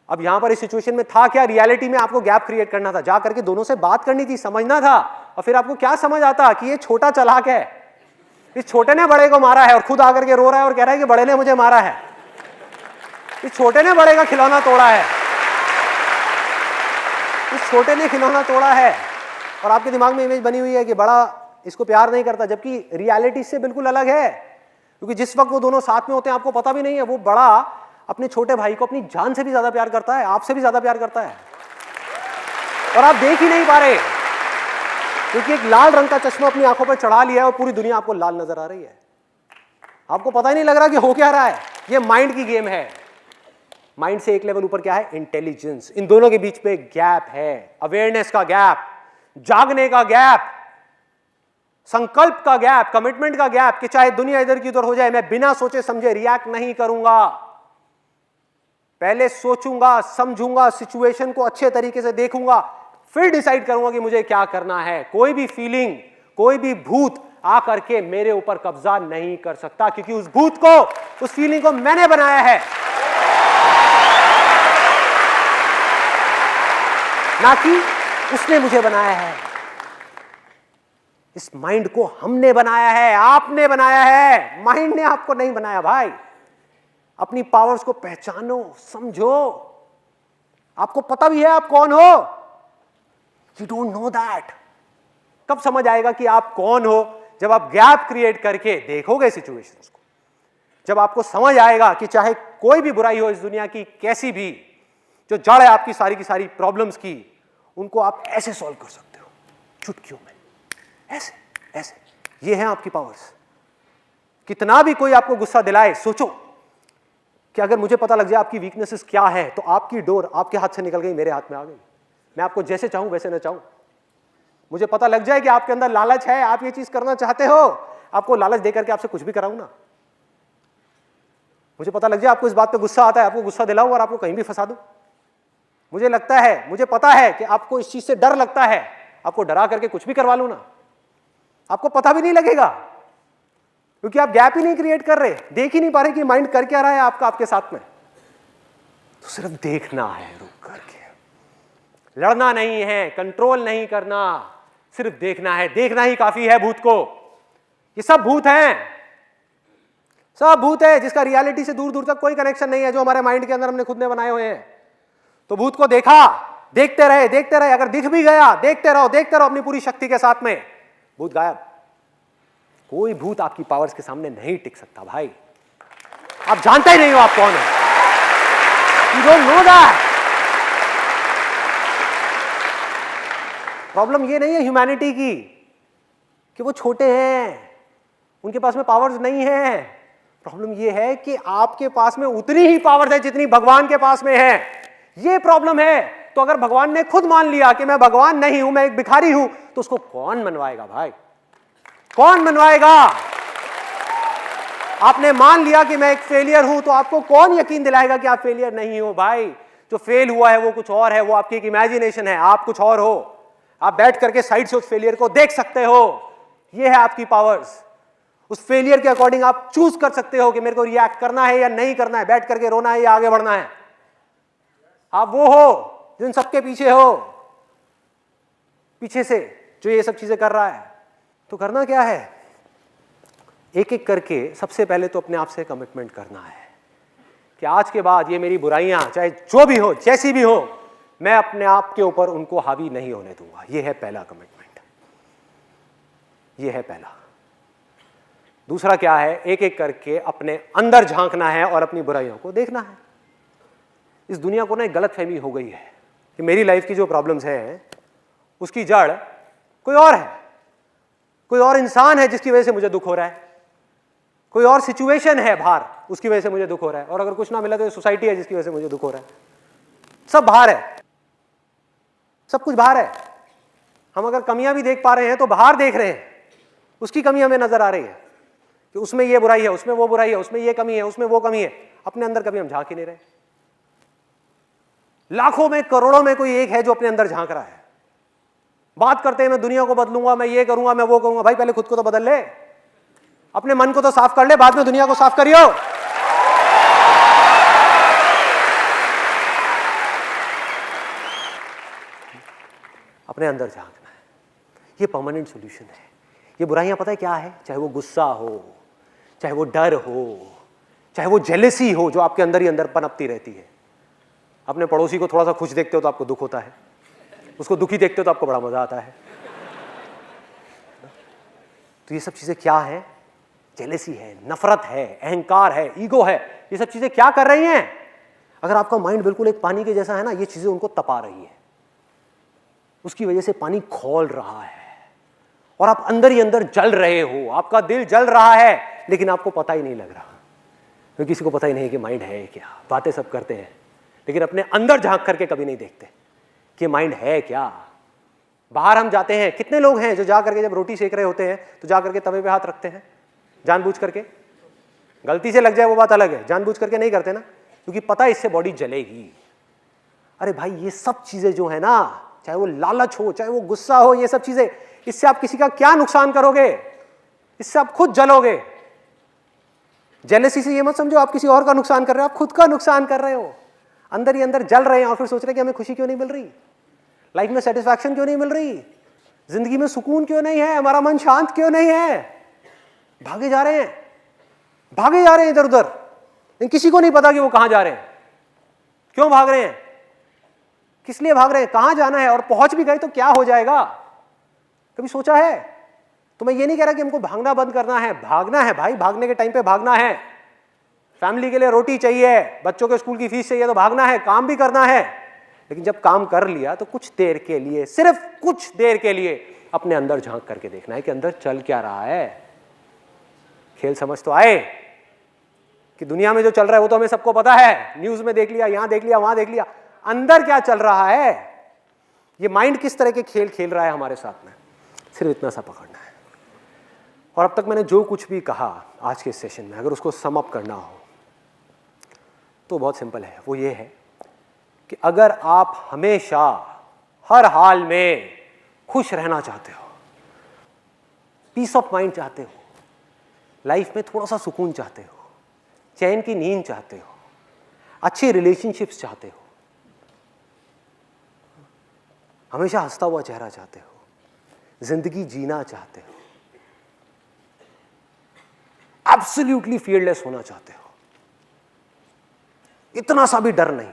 अब यहां पर इस सिचुएशन में था क्या, रियलिटी में आपको गैप क्रिएट करना था, जाकर के दोनों से बात करनी थी, समझना था। और फिर आपको क्या समझ आता कि ये छोटा चालाक है, इस छोटे ने बड़े को मारा है और खुद आकर के रो रहा है और कह रहा है कि बड़े ने मुझे मारा है, इस छोटे ने बड़े का खिलौना तोड़ा है, इस छोटे ने खिलौना तोड़ा है। और आपके दिमाग में इमेज बनी हुई है कि बड़ा इसको प्यार नहीं करता, जबकि रियलिटी से बिल्कुल अलग है। क्योंकि जिस वक्त वो दोनों साथ में होते हैं आपको पता भी नहीं है, वो बड़ा अपने छोटे भाई को अपनी जान से भी ज्यादा प्यार करता है, आपसे भी ज्यादा प्यार करता है, और आप देख ही नहीं पा रहे, क्योंकि एक लाल रंग का चश्मा अपनी आंखों पर चढ़ा लिया है और पूरी दुनिया आपको लाल नजर आ रही है। आपको पता ही नहीं लग रहा कि हो क्या रहा है। ये माइंड की गेम है। माइंड से एक लेवल ऊपर क्या है, इंटेलिजेंस। इन दोनों के बीच पे गैप है, अवेयरनेस का गैप, जागने का गैप, संकल्प का गैप, कमिटमेंट का गैप, कि चाहे दुनिया इधर की उधर हो जाए, मैं बिना सोचे समझे रिएक्ट नहीं करूंगा, पहले सोचूंगा, समझूंगा, सिचुएशन को अच्छे तरीके से देखूंगा, फिर डिसाइड करूंगा कि मुझे क्या करना है। कोई भी फीलिंग, कोई भी भूत आकर के मेरे ऊपर कब्जा नहीं कर सकता, क्योंकि उस भूत को, उस फीलिंग को मैंने बनाया है, ना कि उसने मुझे बनाया है। इस माइंड को हमने बनाया है, आपने बनाया है, माइंड ने आपको नहीं बनाया भाई। अपनी पावर्स को पहचानो, समझो। आपको पता भी है आप कौन हो, यू डोंट नो दैट। कब समझ आएगा कि आप कौन हो? जब आप गैप क्रिएट करके देखोगे सिचुएशंस को, जब आपको समझ आएगा कि चाहे कोई भी बुराई हो इस दुनिया की, कैसी भी, जो जड़ है आपकी सारी की सारी प्रॉब्लम्स की, उनको आप ऐसे सॉल्व कर सकते हो चुटकियों में, ऐसे ऐसे। ये है आपकी पावर्स। कितना भी कोई आपको गुस्सा दिलाए, सोचो कि अगर मुझे पता लग जाए आपकी वीकनेसेस क्या है, तो आपकी डोर आपके हाथ से निकल गई, मेरे हाथ में आ गई। मैं आपको जैसे चाहूं वैसे ना चाहूं। मुझे पता लग जाए कि आपके अंदर लालच है, आप ये चीज करना चाहते हो, आपको लालच देकर के आपसे कुछ भी कराऊं ना। मुझे पता लग जाए आपको इस बात पे गुस्सा आता है, आपको गुस्सा दिलाऊं और आपको कहीं भी फंसा दूं। मुझे लगता है, मुझे पता है कि आपको इस चीज से डर लगता है, आपको डरा करके कुछ भी करवा लूं ना, आपको पता भी नहीं लगेगा, क्योंकि आप गैप ही नहीं क्रिएट कर रहे, देख ही नहीं पा रहे कि माइंड कर क्या रहा है आपका, आपके साथ में। तो सिर्फ देखना है, रुक करके। लड़ना नहीं है, कंट्रोल नहीं करना, सिर्फ देखना है। देखना ही काफी है भूत को। ये सब भूत हैं, सब भूत है, जिसका रियलिटी से दूर दूर तक कोई कनेक्शन नहीं है, जो हमारे माइंड के अंदर हमने खुद ने बनाए हुए हैं। तो भूत को देखा, देखते रहे, देखते रहे। अगर दिख भी गया, देखते रहो अपनी पूरी शक्ति के साथ में, भूत गायब। कोई भूत आपकी पावर्स के सामने नहीं टिक सकता भाई। आप जानते ही नहीं हो आप कौन हो, you don't know that. Problem ये नहीं है ह्यूमैनिटी की कि वो छोटे हैं, उनके पास में पावर्स नहीं है। प्रॉब्लम ये है कि आपके पास में उतनी ही पावर्स है जितनी भगवान के पास में है। ये प्रॉब्लम है। तो अगर भगवान ने खुद मान लिया कि मैं भगवान नहीं हूं, मैं एक भिखारी हूं, तो उसको कौन मनवाएगा भाई? कौन मनवाएगा? आपने मान लिया कि मैं एक फेलियर हूं, तो आपको कौन यकीन दिलाएगा कि आप फेलियर नहीं हो भाई? जो फेल हुआ है वो कुछ और है, वो आपकी एक इमेजिनेशन है, आप कुछ और हो। आप बैठ करके साइड से उस फेलियर को देख सकते हो। ये है आपकी पावर्स। उस फेलियर के अकॉर्डिंग आप चूज कर सकते हो कि मेरे को रिएक्ट करना है या नहीं करना है, बैठ करके रोना है या आगे बढ़ना है। आप वो हो जिन सबके पीछे हो, पीछे से जो ये सब चीजें कर रहा है। तो करना क्या है? एक एक करके सबसे पहले तो अपने आप से कमिटमेंट करना है कि आज के बाद ये मेरी बुराइयां चाहे जो भी हो, जैसी भी हो, मैं अपने आप के ऊपर उनको हावी नहीं होने दूंगा। ये है पहला कमिटमेंट, ये है पहला। दूसरा क्या है? एक एक करके अपने अंदर झांकना है और अपनी बुराइयों को देखना है। इस दुनिया को ना एक गलतफहमी हो गई है कि मेरी लाइफ की जो प्रॉब्लम्स है उसकी जड़ कोई और है, कोई और इंसान है जिसकी वजह से मुझे दुख हो रहा है, कोई और सिचुएशन है बाहर उसकी वजह से मुझे दुख हो रहा है, और अगर कुछ ना मिला तो सोसाइटी है जिसकी वजह से मुझे दुख हो रहा है। सब बाहर है, सब कुछ बाहर है। हम अगर कमियां भी देख पा रहे हैं तो बाहर देख रहे हैं, उसकी कमी हमें नजर आ रही है कि उसमें ये बुराई है, उसमें वो बुराई है, उसमें ये कमी है, उसमें वो कमी है। अपने अंदर कभी हम झांक ही नहीं रहे। लाखों में करोड़ों में कोई एक है जो अपने अंदर झांक रहा है। बात करते हैं मैं दुनिया को बदलूंगा, मैं ये करूंगा, मैं वो करूंगा। भाई पहले खुद को तो बदल ले, अपने मन को तो साफ कर ले, बाद में दुनिया को साफ करियो। अपने अंदर झांकना है, ये परमानेंट सॉल्यूशन है। ये बुराइयां पता है क्या है? चाहे वो गुस्सा हो, चाहे वो डर हो, चाहे वो जेलेसी हो जो आपके अंदर ही अंदर पनपती रहती है। अपने पड़ोसी को थोड़ा सा खुश देखते हो तो आपको दुख होता है, उसको दुखी देखते हो तो आपको बड़ा मजा आता है। तो ये सब चीजें क्या है? जेलेसी है, नफरत है, अहंकार है, ईगो है। ये सब चीजें क्या कर रही हैं? अगर आपका माइंड बिल्कुल एक पानी के जैसा है ना, ये चीजें उनको तपा रही है, उसकी वजह से पानी खौल रहा है और आप अंदर ही अंदर जल रहे हो। आपका दिल जल रहा है लेकिन आपको पता ही नहीं लग रहा, क्योंकि किसी को पता ही नहीं कि माइंड है क्या। बातें सब करते हैं लेकिन अपने अंदर झांक करके कभी नहीं देखते कि माइंड है क्या। बाहर हम जाते हैं, कितने लोग हैं जो जा करके जब रोटी सेक रहे होते हैं तो जा करके तवे पे हाथ रखते हैं जानबूझ करके। गलती से लग जाए वो बात अलग है, जानबूझ करके नहीं करते ना, क्योंकि पता है इससे बॉडी जलेगी। अरे भाई ये सब चीजें जो है ना, चाहे वो लालच हो, चाहे वो गुस्सा हो, ये सब चीजें, इससे आप किसी का क्या नुकसान करोगे? इससे आप खुद जलोगे। जेलसी से ये मत समझो आप किसी और का नुकसान कर रहे हो, आप खुद का नुकसान कर रहे हो। अंदर ही अंदर जल रहे हैं और फिर सोच रहे हैं कि हमें खुशी क्यों नहीं मिल रही, लाइफ में सेटिस्फैक्शन क्यों नहीं मिल रही। जिंदगी में सुकून क्यों नहीं है, हमारा मन शांत क्यों नहीं है? भागे जा रहे हैं, भागे जा रहे हैं इधर उधर, लेकिन किसी को नहीं पता कि वो कहां जा रहे हैं, क्यों भाग रहे हैं, किस लिए भाग रहे हैं, कहां जाना है, और पहुंच भी गए तो क्या हो जाएगा? कभी सोचा है? तो मैं ये नहीं कह रहा कि हमको भागना बंद करना है, भागना है भाई, भागने के टाइम पे भागना है। फैमिली के लिए रोटी चाहिए, बच्चों के स्कूल की फीस चाहिए तो भागना है, काम भी करना है। लेकिन जब काम कर लिया तो कुछ देर के लिए, सिर्फ कुछ देर के लिए अपने अंदर झांक करके देखना है कि अंदर चल क्या रहा है। खेल समझ तो आए कि दुनिया में जो चल रहा है वो तो हमें सबको पता है, न्यूज में देख लिया, यहां देख लिया, वहां देख लिया, अंदर क्या चल रहा है, ये माइंड किस तरह के खेल खेल रहा है हमारे साथ में, सिर्फ इतना सा पकड़ना है। और अब तक मैंने जो कुछ भी कहा आज के सेशन में, अगर उसको सम अप करना हो तो बहुत सिंपल है, वो ये है कि अगर आप हमेशा हर हाल में खुश रहना चाहते हो, पीस ऑफ माइंड चाहते हो, लाइफ में थोड़ा सा सुकून चाहते हो, चैन की नींद चाहते हो, अच्छे रिलेशनशिप्स चाहते हो, हमेशा हंसता हुआ चेहरा चाहते हो, जिंदगी जीना चाहते हो, एब्सोल्युटली फियरलेस होना चाहते हो, इतना सा भी डर नहीं,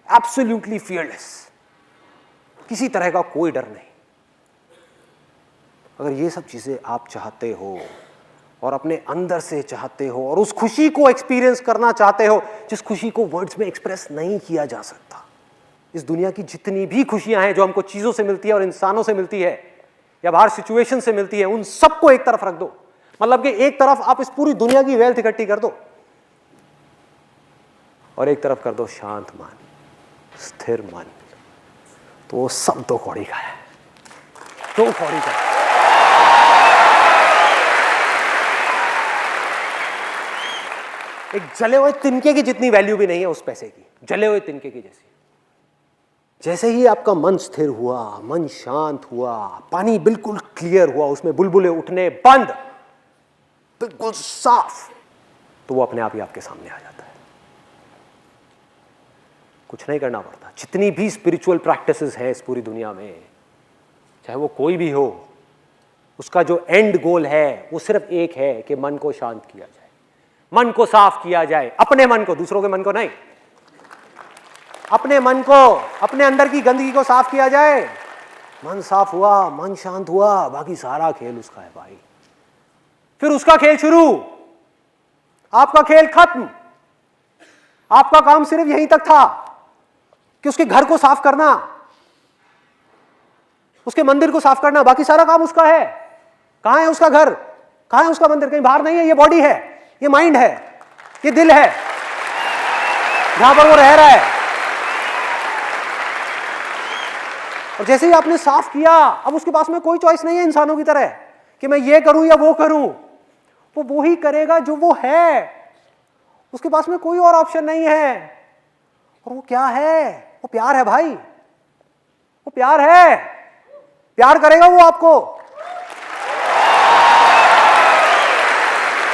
एब्सोल्युटली फियरलेस, किसी तरह का कोई डर नहीं, अगर ये सब चीजें आप चाहते हो और अपने अंदर से चाहते हो और उस खुशी को एक्सपीरियंस करना चाहते हो जिस खुशी को वर्ड्स में एक्सप्रेस नहीं किया जा सकता, इस दुनिया की जितनी भी खुशियां हैं जो हमको चीजों से मिलती है और इंसानों से मिलती है या बाहर सिचुएशन से मिलती है, उन सबको एक तरफ रख दो। मतलब कि एक तरफ आप इस पूरी दुनिया की वेल्थ इकट्ठी कर दो और एक तरफ कर दो शांत मन, स्थिर मन, तो वो सब दो कौड़ी का है, दो कौड़ी का है। एक जले हुए तिनके की जितनी वैल्यू भी नहीं है उस पैसे की, जले हुए तिनके की जैसी। जैसे ही आपका मन स्थिर हुआ, मन शांत हुआ, पानी बिल्कुल क्लियर हुआ, उसमें बुलबुले उठने बंद, बिल्कुल साफ, तो वो अपने आप ही आपके सामने आ जाता है। कुछ नहीं करना पड़ता। जितनी भी स्पिरिचुअल प्रैक्टिसेस हैं इस पूरी दुनिया में, चाहे वो कोई भी हो, उसका जो एंड गोल है वो सिर्फ एक है कि मन को शांत किया जाए, मन को साफ किया जाए, अपने मन को, दूसरों के मन को नहीं, अपने मन को, अपने अंदर की गंदगी को साफ किया जाए। मन साफ हुआ, मन शांत हुआ, बाकी सारा खेल उसका है भाई। फिर उसका खेल शुरू, आपका खेल खत्म। आपका काम सिर्फ यहीं तक था कि उसके घर को साफ करना, उसके मंदिर को साफ करना, बाकी सारा काम उसका है। कहां है उसका घर, कहां है उसका मंदिर? कहीं बाहर नहीं है। ये बॉडी है, ये माइंड है, ये दिल है, जहां पर वो रह रहा है। और जैसे ही आपने साफ किया, अब उसके पास में कोई चॉइस नहीं है इंसानों की तरह कि मैं ये करूं या वो करूं। वो ही करेगा जो वो है, उसके पास में कोई और ऑप्शन नहीं है। और वो क्या है? वो प्यार है भाई, वो प्यार है। प्यार करेगा वो आपको।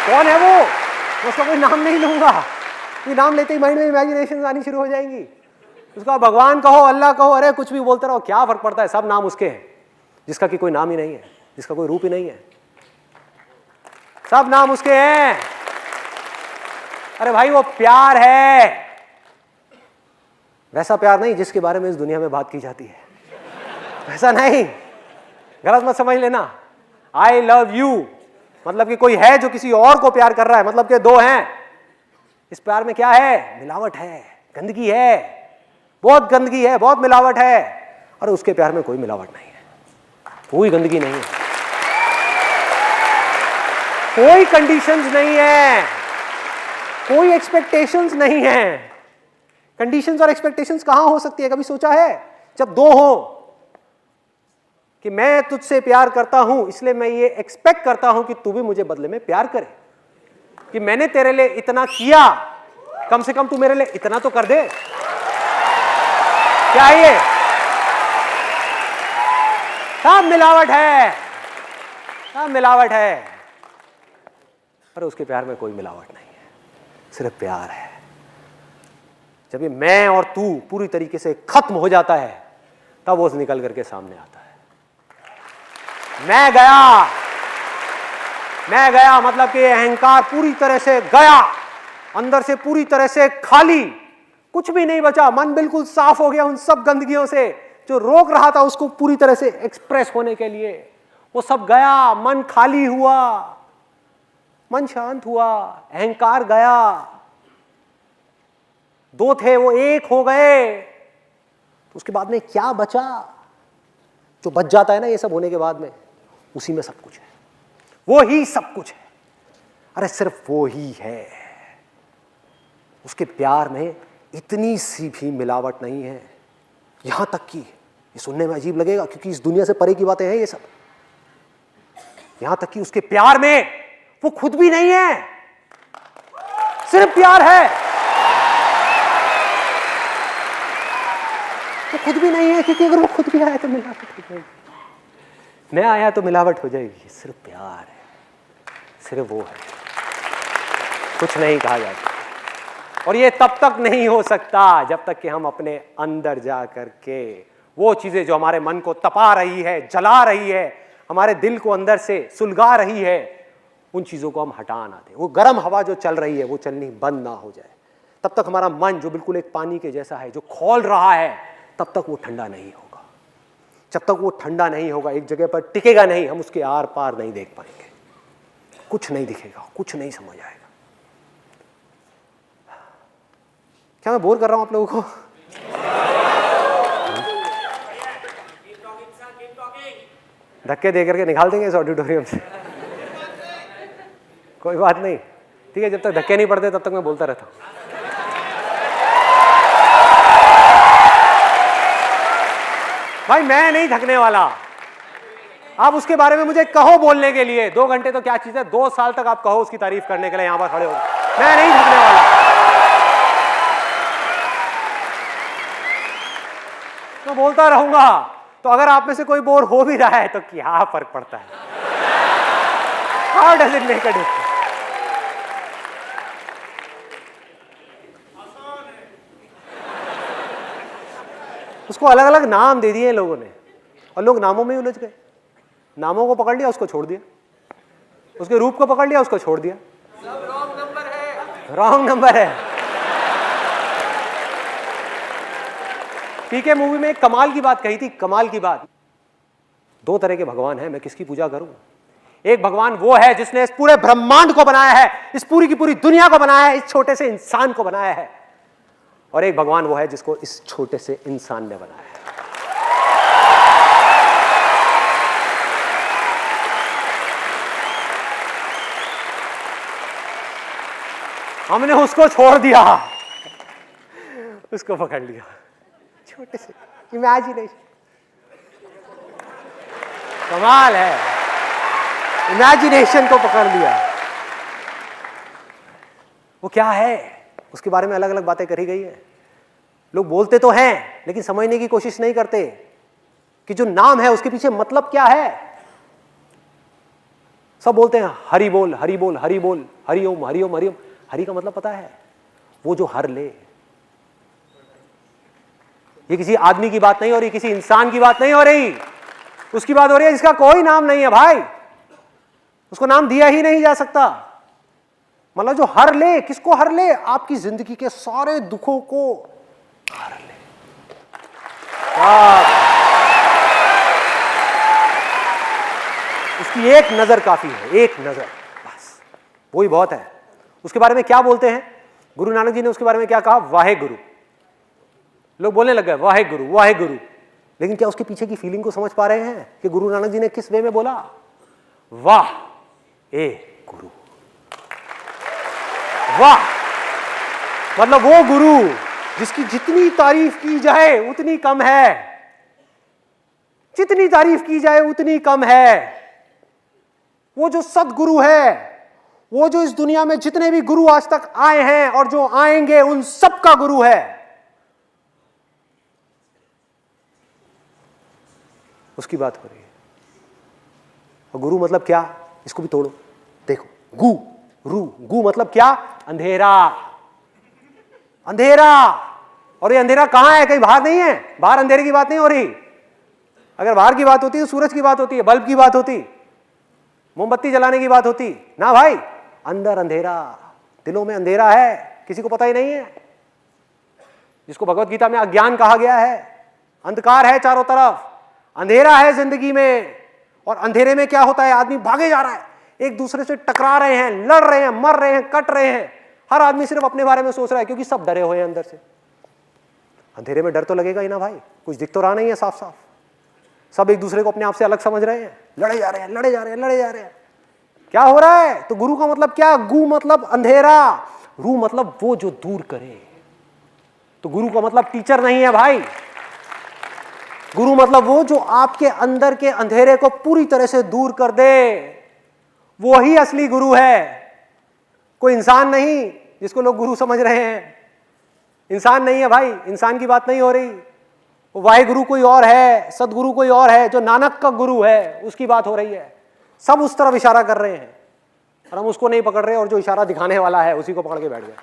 कौन है वो? मैं उसका कोई नाम नहीं लूंगा, ये नाम लेते ही माइंड में इमेजिनेशन आनी शुरू हो जाएंगी। उसका भगवान कहो, अल्लाह कहो, अरे कुछ भी बोलते रहो, क्या फर्क पड़ता है, सब नाम उसके हैं। जिसका कि कोई नाम ही नहीं है, जिसका कोई रूप ही नहीं है, सब नाम उसके हैं। अरे भाई वो प्यार है, वैसा प्यार नहीं जिसके बारे में इस दुनिया में बात की जाती है, वैसा नहीं, गलत मत समझ लेना। आई लव यू मतलब कि कोई है जो किसी और को प्यार कर रहा है, मतलब कि दो हैं। इस प्यार में क्या है? मिलावट है, गंदगी है, बहुत गंदगी है, बहुत मिलावट है। और उसके प्यार में कोई मिलावट नहीं है, कोई गंदगी नहीं है, कोई कंडीशंस नहीं है, कोई एक्सपेक्टेशंस नहीं है। कंडीशंस और एक्सपेक्टेशंस कहां हो सकती है? कभी सोचा है? जब दो हो कि मैं तुझसे प्यार करता हूं इसलिए मैं ये एक्सपेक्ट करता हूं कि तू भी मुझे बदले में प्यार करे, कि मैंने तेरे लिए इतना किया, कम से कम तू मेरे लिए इतना तो कर दे। क्या ये? सब मिलावट है, सब मिलावट है। पर उसके प्यार में कोई मिलावट नहीं है, सिर्फ प्यार है। जब ये मैं और तू पूरी तरीके से खत्म हो जाता है, तब वो निकल करके सामने आता है। मैं गया मतलब कि अहंकार पूरी तरह से गया, अंदर से पूरी तरह से खाली, कुछ भी नहीं बचा, मन बिल्कुल साफ हो गया उन सब गंदगियों से जो रोक रहा था उसको पूरी तरह से एक्सप्रेस होने के लिए। वो सब गया, मन खाली हुआ, मन शांत हुआ, अहंकार गया, दो थे वो एक हो गए। तो उसके बाद में क्या बचा? जो बच जाता है ना ये सब होने के बाद में, उसी में सब कुछ है, वो ही सब कुछ है। अरे सिर्फ वो ही है। उसके प्यार में इतनी सी भी मिलावट नहीं है, यहां तक कि ये सुनने में अजीब लगेगा क्योंकि इस दुनिया से परे की बातें हैं ये सब, यहां तक कि उसके प्यार में वो खुद भी नहीं है, सिर्फ प्यार है। वो खुद भी नहीं है क्योंकि अगर वो खुद भी आया तो मिलावट हो जाएगी, मैं आया तो मिलावट हो जाएगी। सिर्फ प्यार है, सिर्फ वो है, कुछ नहीं कहा जाता। और ये तब तक नहीं हो सकता जब तक कि हम अपने अंदर जा करके वो चीजें जो हमारे मन को तपा रही है, जला रही है, हमारे दिल को अंदर से सुलगा रही है, उन चीजों को हम हटा ना दें। वो गर्म हवा जो चल रही है वो चलनी बंद ना हो जाए, तब तक हमारा मन जो बिल्कुल एक पानी के जैसा है जो खौल रहा है, तब तक वो ठंडा नहीं होगा। जब तक वो ठंडा नहीं होगा, एक जगह पर टिकेगा नहीं, हम उसके आर पार नहीं देख पाएंगे, कुछ नहीं दिखेगा, कुछ नहीं समझ आएगा। क्या मैं बोर कर रहा हूं आप लोगों को? धक्के दे करके निकाल देंगे इस ऑडिटोरियम से, कोई बात नहीं, ठीक है। जब तक धक्के नहीं पड़ते तब तक मैं बोलता रहता हूं। भाई मैं नहीं थकने वाला, आप उसके बारे में मुझे कहो बोलने के लिए, 2 घंटे तो क्या चीज है, 2 साल तक आप कहो उसकी तारीफ करने के लिए यहां पर खड़े हो, मैं नहीं थकने वाला। मैं बोलता रहूंगा। तो अगर आप में से कोई बोर हो भी रहा है तो क्या फर्क पड़ता है? How does it make a difference? उसको अलग अलग नाम दे दिए लोगों ने और लोग नामों में ही उलझ गए। नामों को पकड़ लिया, उसको छोड़ दिया, उसके रूप को पकड़ लिया, उसको छोड़ दिया। सब रॉन्ग नंबर है, रॉन्ग नंबर है। पीके मूवी में एक कमाल की बात कही थी, कमाल की बात। 2 तरह के भगवान हैं, मैं किसकी पूजा करूं? एक भगवान वो है जिसने इस पूरे ब्रह्मांड को बनाया है, इस पूरी की पूरी दुनिया को बनाया है, इस छोटे से इंसान को बनाया है। और एक भगवान वो है जिसको इस छोटे से इंसान ने बनाया है। हमने उसको छोड़ दिया, उसको पकड़ लिया, छोटे से इमेजिनेशन। कमाल है, इमेजिनेशन को पकड़ लिया। वो क्या है, उसके बारे में अलग अलग बातें करी गई है। लोग बोलते तो हैं लेकिन समझने की कोशिश नहीं करते कि जो नाम है उसके पीछे मतलब क्या है। सब बोलते हैं हरि बोल, हरि बोल, हरि बोल, हरि ओम, हरि ओम, हरि ओम। हरि का मतलब पता है? वो जो हर ले। ये किसी आदमी की बात नहीं हो रही, किसी इंसान की बात नहीं हो रही, उसकी बात हो रही है जिसका कोई नाम नहीं है भाई, उसको नाम दिया ही नहीं जा सकता। मतलब जो हर ले, किसको हर ले? आपकी जिंदगी के सारे दुखों को हर ले। उसकी एक नजर काफी है, एक नजर बस, वही बहुत है। उसके बारे में क्या बोलते हैं? गुरु नानक जी ने उसके बारे में क्या कहा? वाहे गुरु। लोग बोलने लग गए वाहे गुरु, वाहे गुरु, लेकिन क्या उसके पीछे की फीलिंग को समझ पा रहे हैं कि गुरु नानक जी ने किस वे में बोला? वाह ए गुरु, वाह मतलब वो गुरु जिसकी जितनी तारीफ की जाए उतनी कम है, जितनी तारीफ की जाए उतनी कम है। वो जो सदगुरु है, वो जो इस दुनिया में जितने भी गुरु आज तक आए हैं और जो आएंगे उन सब का गुरु है। उसकी बात हो रही है। और गुरु मतलब क्या? इसको भी तोड़ो, देखो, गु रू, गु मतलब क्या? अंधेरा, अंधेरा। और ये अंधेरा कहां है? कहीं बाहर नहीं है, बाहर अंधेरे की बात नहीं हो रही। अगर बाहर की बात होती तो सूरज की बात होती है, बल्ब की बात होती, मोमबत्ती जलाने की बात होती ना भाई। अंदर अंधेरा, दिलों में अंधेरा है, किसी को पता ही नहीं है, जिसको भगवत गीता में अज्ञान कहा गया है। अंधकार है चारों तरफ, अंधेरा है जिंदगी में। और अंधेरे में क्या होता है, आदमी भागे जा रहा है, एक दूसरे से टकरा रहे हैं, लड़ रहे हैं, मर रहे हैं, कट रहे हैं। हर आदमी सिर्फ अपने बारे में सोच रहा है, क्योंकि सब डरे हुए हैं अंदर से। अंधेरे में डर तो लगेगा ही ना भाई, कुछ दिख तो रहा नहीं है साफ साफ। सब एक दूसरे को अपने आप से अलग समझ रहे हैं, लड़े जा रहे हैं, लड़े जा रहे हैं, लड़े जा रहे हैं। क्या हो रहा है? तो गुरु का मतलब क्या? गु मतलब अंधेरा, रू मतलब वो जो दूर करे। तो गुरु का मतलब टीचर नहीं है भाई, गुरु मतलब वो जो आपके अंदर के अंधेरे को पूरी तरह से दूर कर दे, वो ही असली गुरु है। कोई इंसान नहीं जिसको लोग गुरु समझ रहे हैं, इंसान नहीं है भाई, इंसान की बात नहीं हो रही। वाहे गुरु कोई और है, सदगुरु कोई और है, जो नानक का गुरु है उसकी बात हो रही है। सब उस तरफ इशारा कर रहे हैं और हम उसको नहीं पकड़ रहे, और जो इशारा दिखाने वाला है उसी को पकड़ के बैठ गए।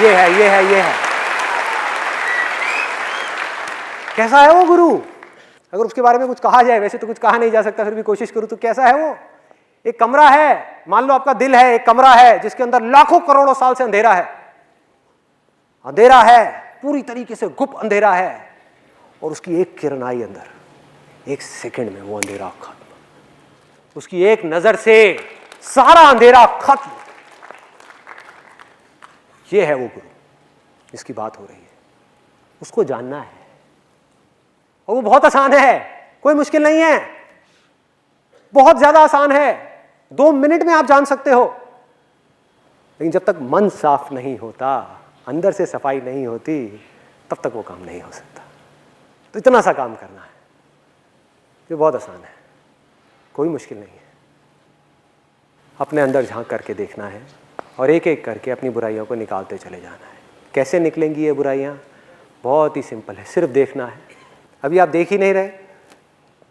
ये है, ये है, ये है। कैसा है वो गुरु? अगर उसके बारे में कुछ कहा जाए, वैसे तो कुछ कहा नहीं जा सकता, फिर भी कोशिश करूं तो कैसा है वो? एक कमरा है, मान लो आपका दिल है, एक कमरा है जिसके अंदर लाखों करोड़ों साल से अंधेरा है। अंधेरा है, पूरी तरीके से गुप्त अंधेरा है, और उसकी एक किरण आई अंदर, एक सेकंड में वो अंधेरा खत्म। उसकी एक नजर से सारा अंधेरा खत्म। ये है वो गुरु जिसकी बात हो रही है। उसको जानना है, और वो बहुत आसान है, कोई मुश्किल नहीं है, बहुत ज्यादा आसान है। 2 मिनट में आप जान सकते हो। लेकिन जब तक मन साफ नहीं होता, अंदर से सफाई नहीं होती, तब तक वो काम नहीं हो सकता। तो इतना सा काम करना है जो बहुत आसान है, कोई मुश्किल नहीं है। अपने अंदर झांक करके देखना है और एक एक करके अपनी बुराइयों को निकालते चले जाना है। कैसे निकलेंगी ये बुराइयां? बहुत ही सिंपल है, सिर्फ देखना है। अभी आप देख ही नहीं रहे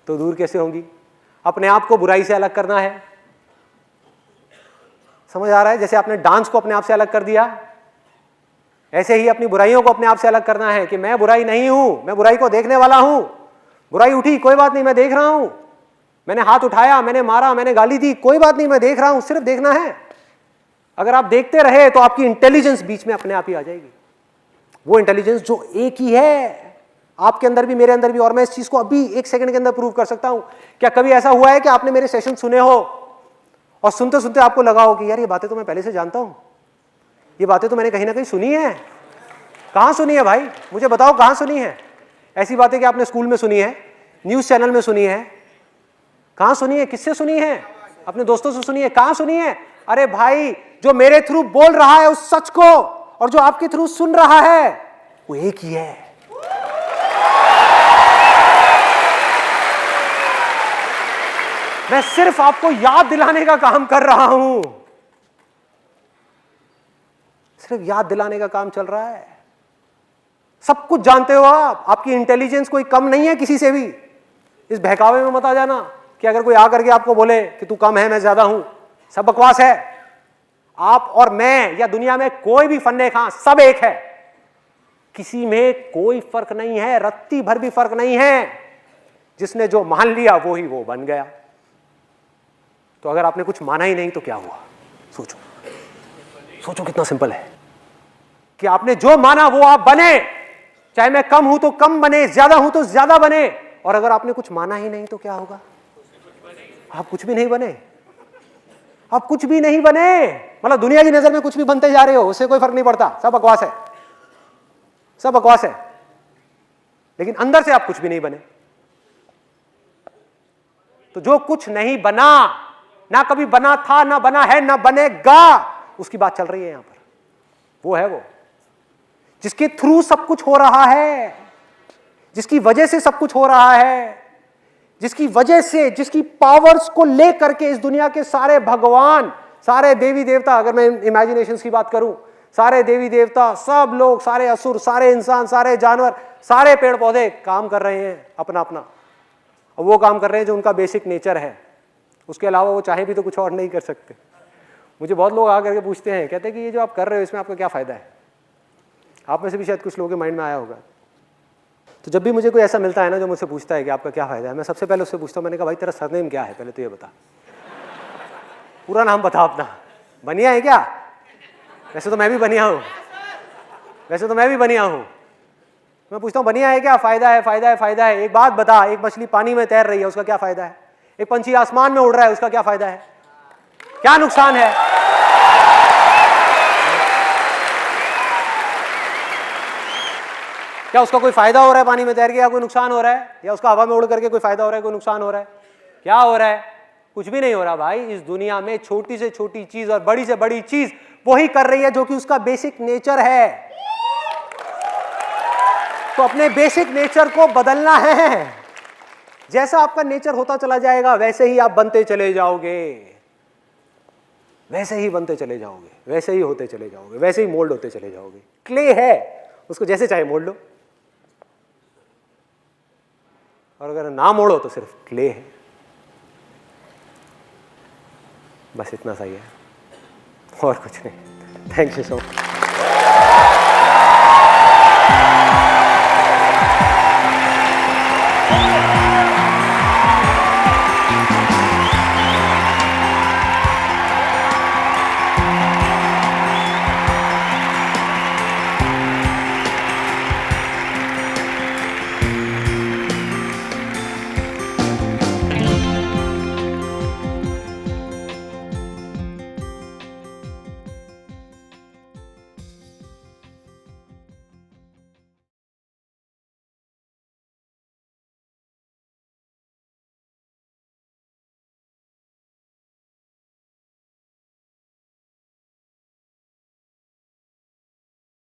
तो दूर कैसे होंगी? अपने आप को बुराई से अलग करना है। समझ आ रहा है? जैसे आपने डांस को अपने आप से अलग कर दिया, ऐसे ही अपनी बुराइयों को अपने आप से अलग करना है कि मैं बुराई नहीं हूं, मैं बुराई को देखने वाला हूं। बुराई उठी, कोई बात नहीं, मैं देख रहा हूं। मैंने हाथ उठाया, मैंने मारा, मैंने गाली दी, कोई बात नहीं, मैं देख रहा हूं। सिर्फ देखना है। अगर आप देखते रहे तो आपकी इंटेलिजेंस बीच में अपने आप ही आ जाएगी। वो इंटेलिजेंस जो एक ही है आपके अंदर भी, मेरे अंदर भी, और मैं इस चीज को अभी 1 सेकंड के अंदर प्रूव कर सकता हूं। क्या कभी ऐसा हुआ है कि आपने मेरे सेशन सुने हो और सुनते सुनते आपको लगा हो कि यार ये बातें तो मैं पहले से जानता हूं, ये बातें तो मैंने कहीं ना कहीं सुनी है? कहां सुनी है भाई? मुझे बताओ कहां सुनी है? ऐसी बातें कि आपने स्कूल में सुनी है, न्यूज चैनल में सुनी है, कहां सुनी है? किससे सुनी है? अपने दोस्तों से सुनी है? कहां सुनी है? अरे भाई, जो मेरे थ्रू बोल रहा है उस सच को, और जो आपके थ्रू सुन रहा है, वो एक ही है। मैं सिर्फ आपको याद दिलाने का काम कर रहा हूं, सिर्फ याद दिलाने का काम चल रहा है। सब कुछ जानते हो आप, आपकी इंटेलिजेंस कोई कम नहीं है किसी से भी। इस बहकावे में मत आ जाना कि अगर कोई आकर के आपको बोले कि तू कम है, मैं ज्यादा हूं। सब बकवास है। आप और मैं या दुनिया में कोई भी फन्ने खां, सब एक है। किसी में कोई फर्क नहीं है, रत्ती भर भी फर्क नहीं है। जिसने जो मान लिया वो ही वो बन गया। तो अगर आपने कुछ माना ही नहीं तो क्या हुआ? सोचो, सोचो कितना सिंपल है कि आपने जो माना वो आप बने। चाहे मैं कम हूं तो कम बने, ज्यादा हूं तो ज्यादा बने। और अगर आपने कुछ माना ही नहीं तो क्या होगा? आप कुछ भी नहीं बने। आप कुछ भी नहीं बने, मतलब दुनिया की नजर में कुछ भी बनते जा रहे हो, उससे कोई फर्क नहीं पड़ता। सब बकवास है, सब बकवास है। लेकिन अंदर से आप कुछ भी नहीं बने। तो जो कुछ नहीं बना, ना कभी बना था, ना बना है, ना बनेगा, उसकी बात चल रही है यहां पर। वो है वो जिसके थ्रू सब कुछ हो रहा है, जिसकी वजह से सब कुछ हो रहा है, जिसकी वजह से, जिसकी पावर्स को लेकर के इस दुनिया के सारे भगवान, सारे देवी देवता, अगर मैं इमेजिनेशंस की बात करूं, सारे देवी देवता, सब लोग, सारे असुर, सारे इंसान, सारे जानवर, सारे पेड़ पौधे काम कर रहे हैं अपना अपना। और वो काम कर रहे हैं जो उनका बेसिक नेचर है। उसके अलावा वो चाहे भी तो कुछ और नहीं कर सकते। मुझे बहुत लोग आकर के पूछते हैं, कहते हैं कि ये जो आप कर रहे हो इसमें आपका क्या फायदा है? आप में से भी शायद कुछ लोगों के माइंड में आया होगा। तो जब भी मुझे कोई ऐसा मिलता है ना जो मुझसे पूछता है कि आपका क्या फ़ायदा है, मैं सबसे पहले उससे पूछता हूँ, मैंने कहा भाई तेरा सरनेम क्या है, पहले तो ये बता, पूरा नाम बता अपना। बनिया है क्या? वैसे तो मैं भी बनिया हूँ, वैसे तो मैं भी बनिया हूँ। मैं पूछता हूँ बनिया है क्या? फ़ायदा है, फ़ायदा है, फ़ायदा है। एक बात बता, एक मछली पानी में तैर रही है, उसका क्या फ़ायदा है? एक पंछी आसमान में उड़ रहा है, उसका क्या फ़ायदा है? क्या नुकसान है? क्या उसका कोई फायदा हो रहा है पानी में तैर के, या कोई नुकसान हो रहा है? या उसका हवा में उड़ करके कोई फायदा हो रहा है, कोई नुकसान हो रहा है? क्या हो रहा है? कुछ भी नहीं हो रहा भाई। इस दुनिया में छोटी से छोटी चीज और बड़ी से बड़ी चीज वही कर रही है जो कि उसका बेसिक नेचर है। तो अपने बेसिक नेचर को बदलना है। जैसा आपका नेचर होता चला जाएगा वैसे ही आप बनते चले जाओगे, वैसे ही बनते चले जाओगे, वैसे ही होते चले जाओगे, वैसे ही मोल्ड होते चले जाओगे। क्ले है, उसको जैसे चाहे मोड़ लो, और अगर ना मोड़ो तो सिर्फ क्ले है। बस इतना सही है और कुछ नहीं। Thank you so much.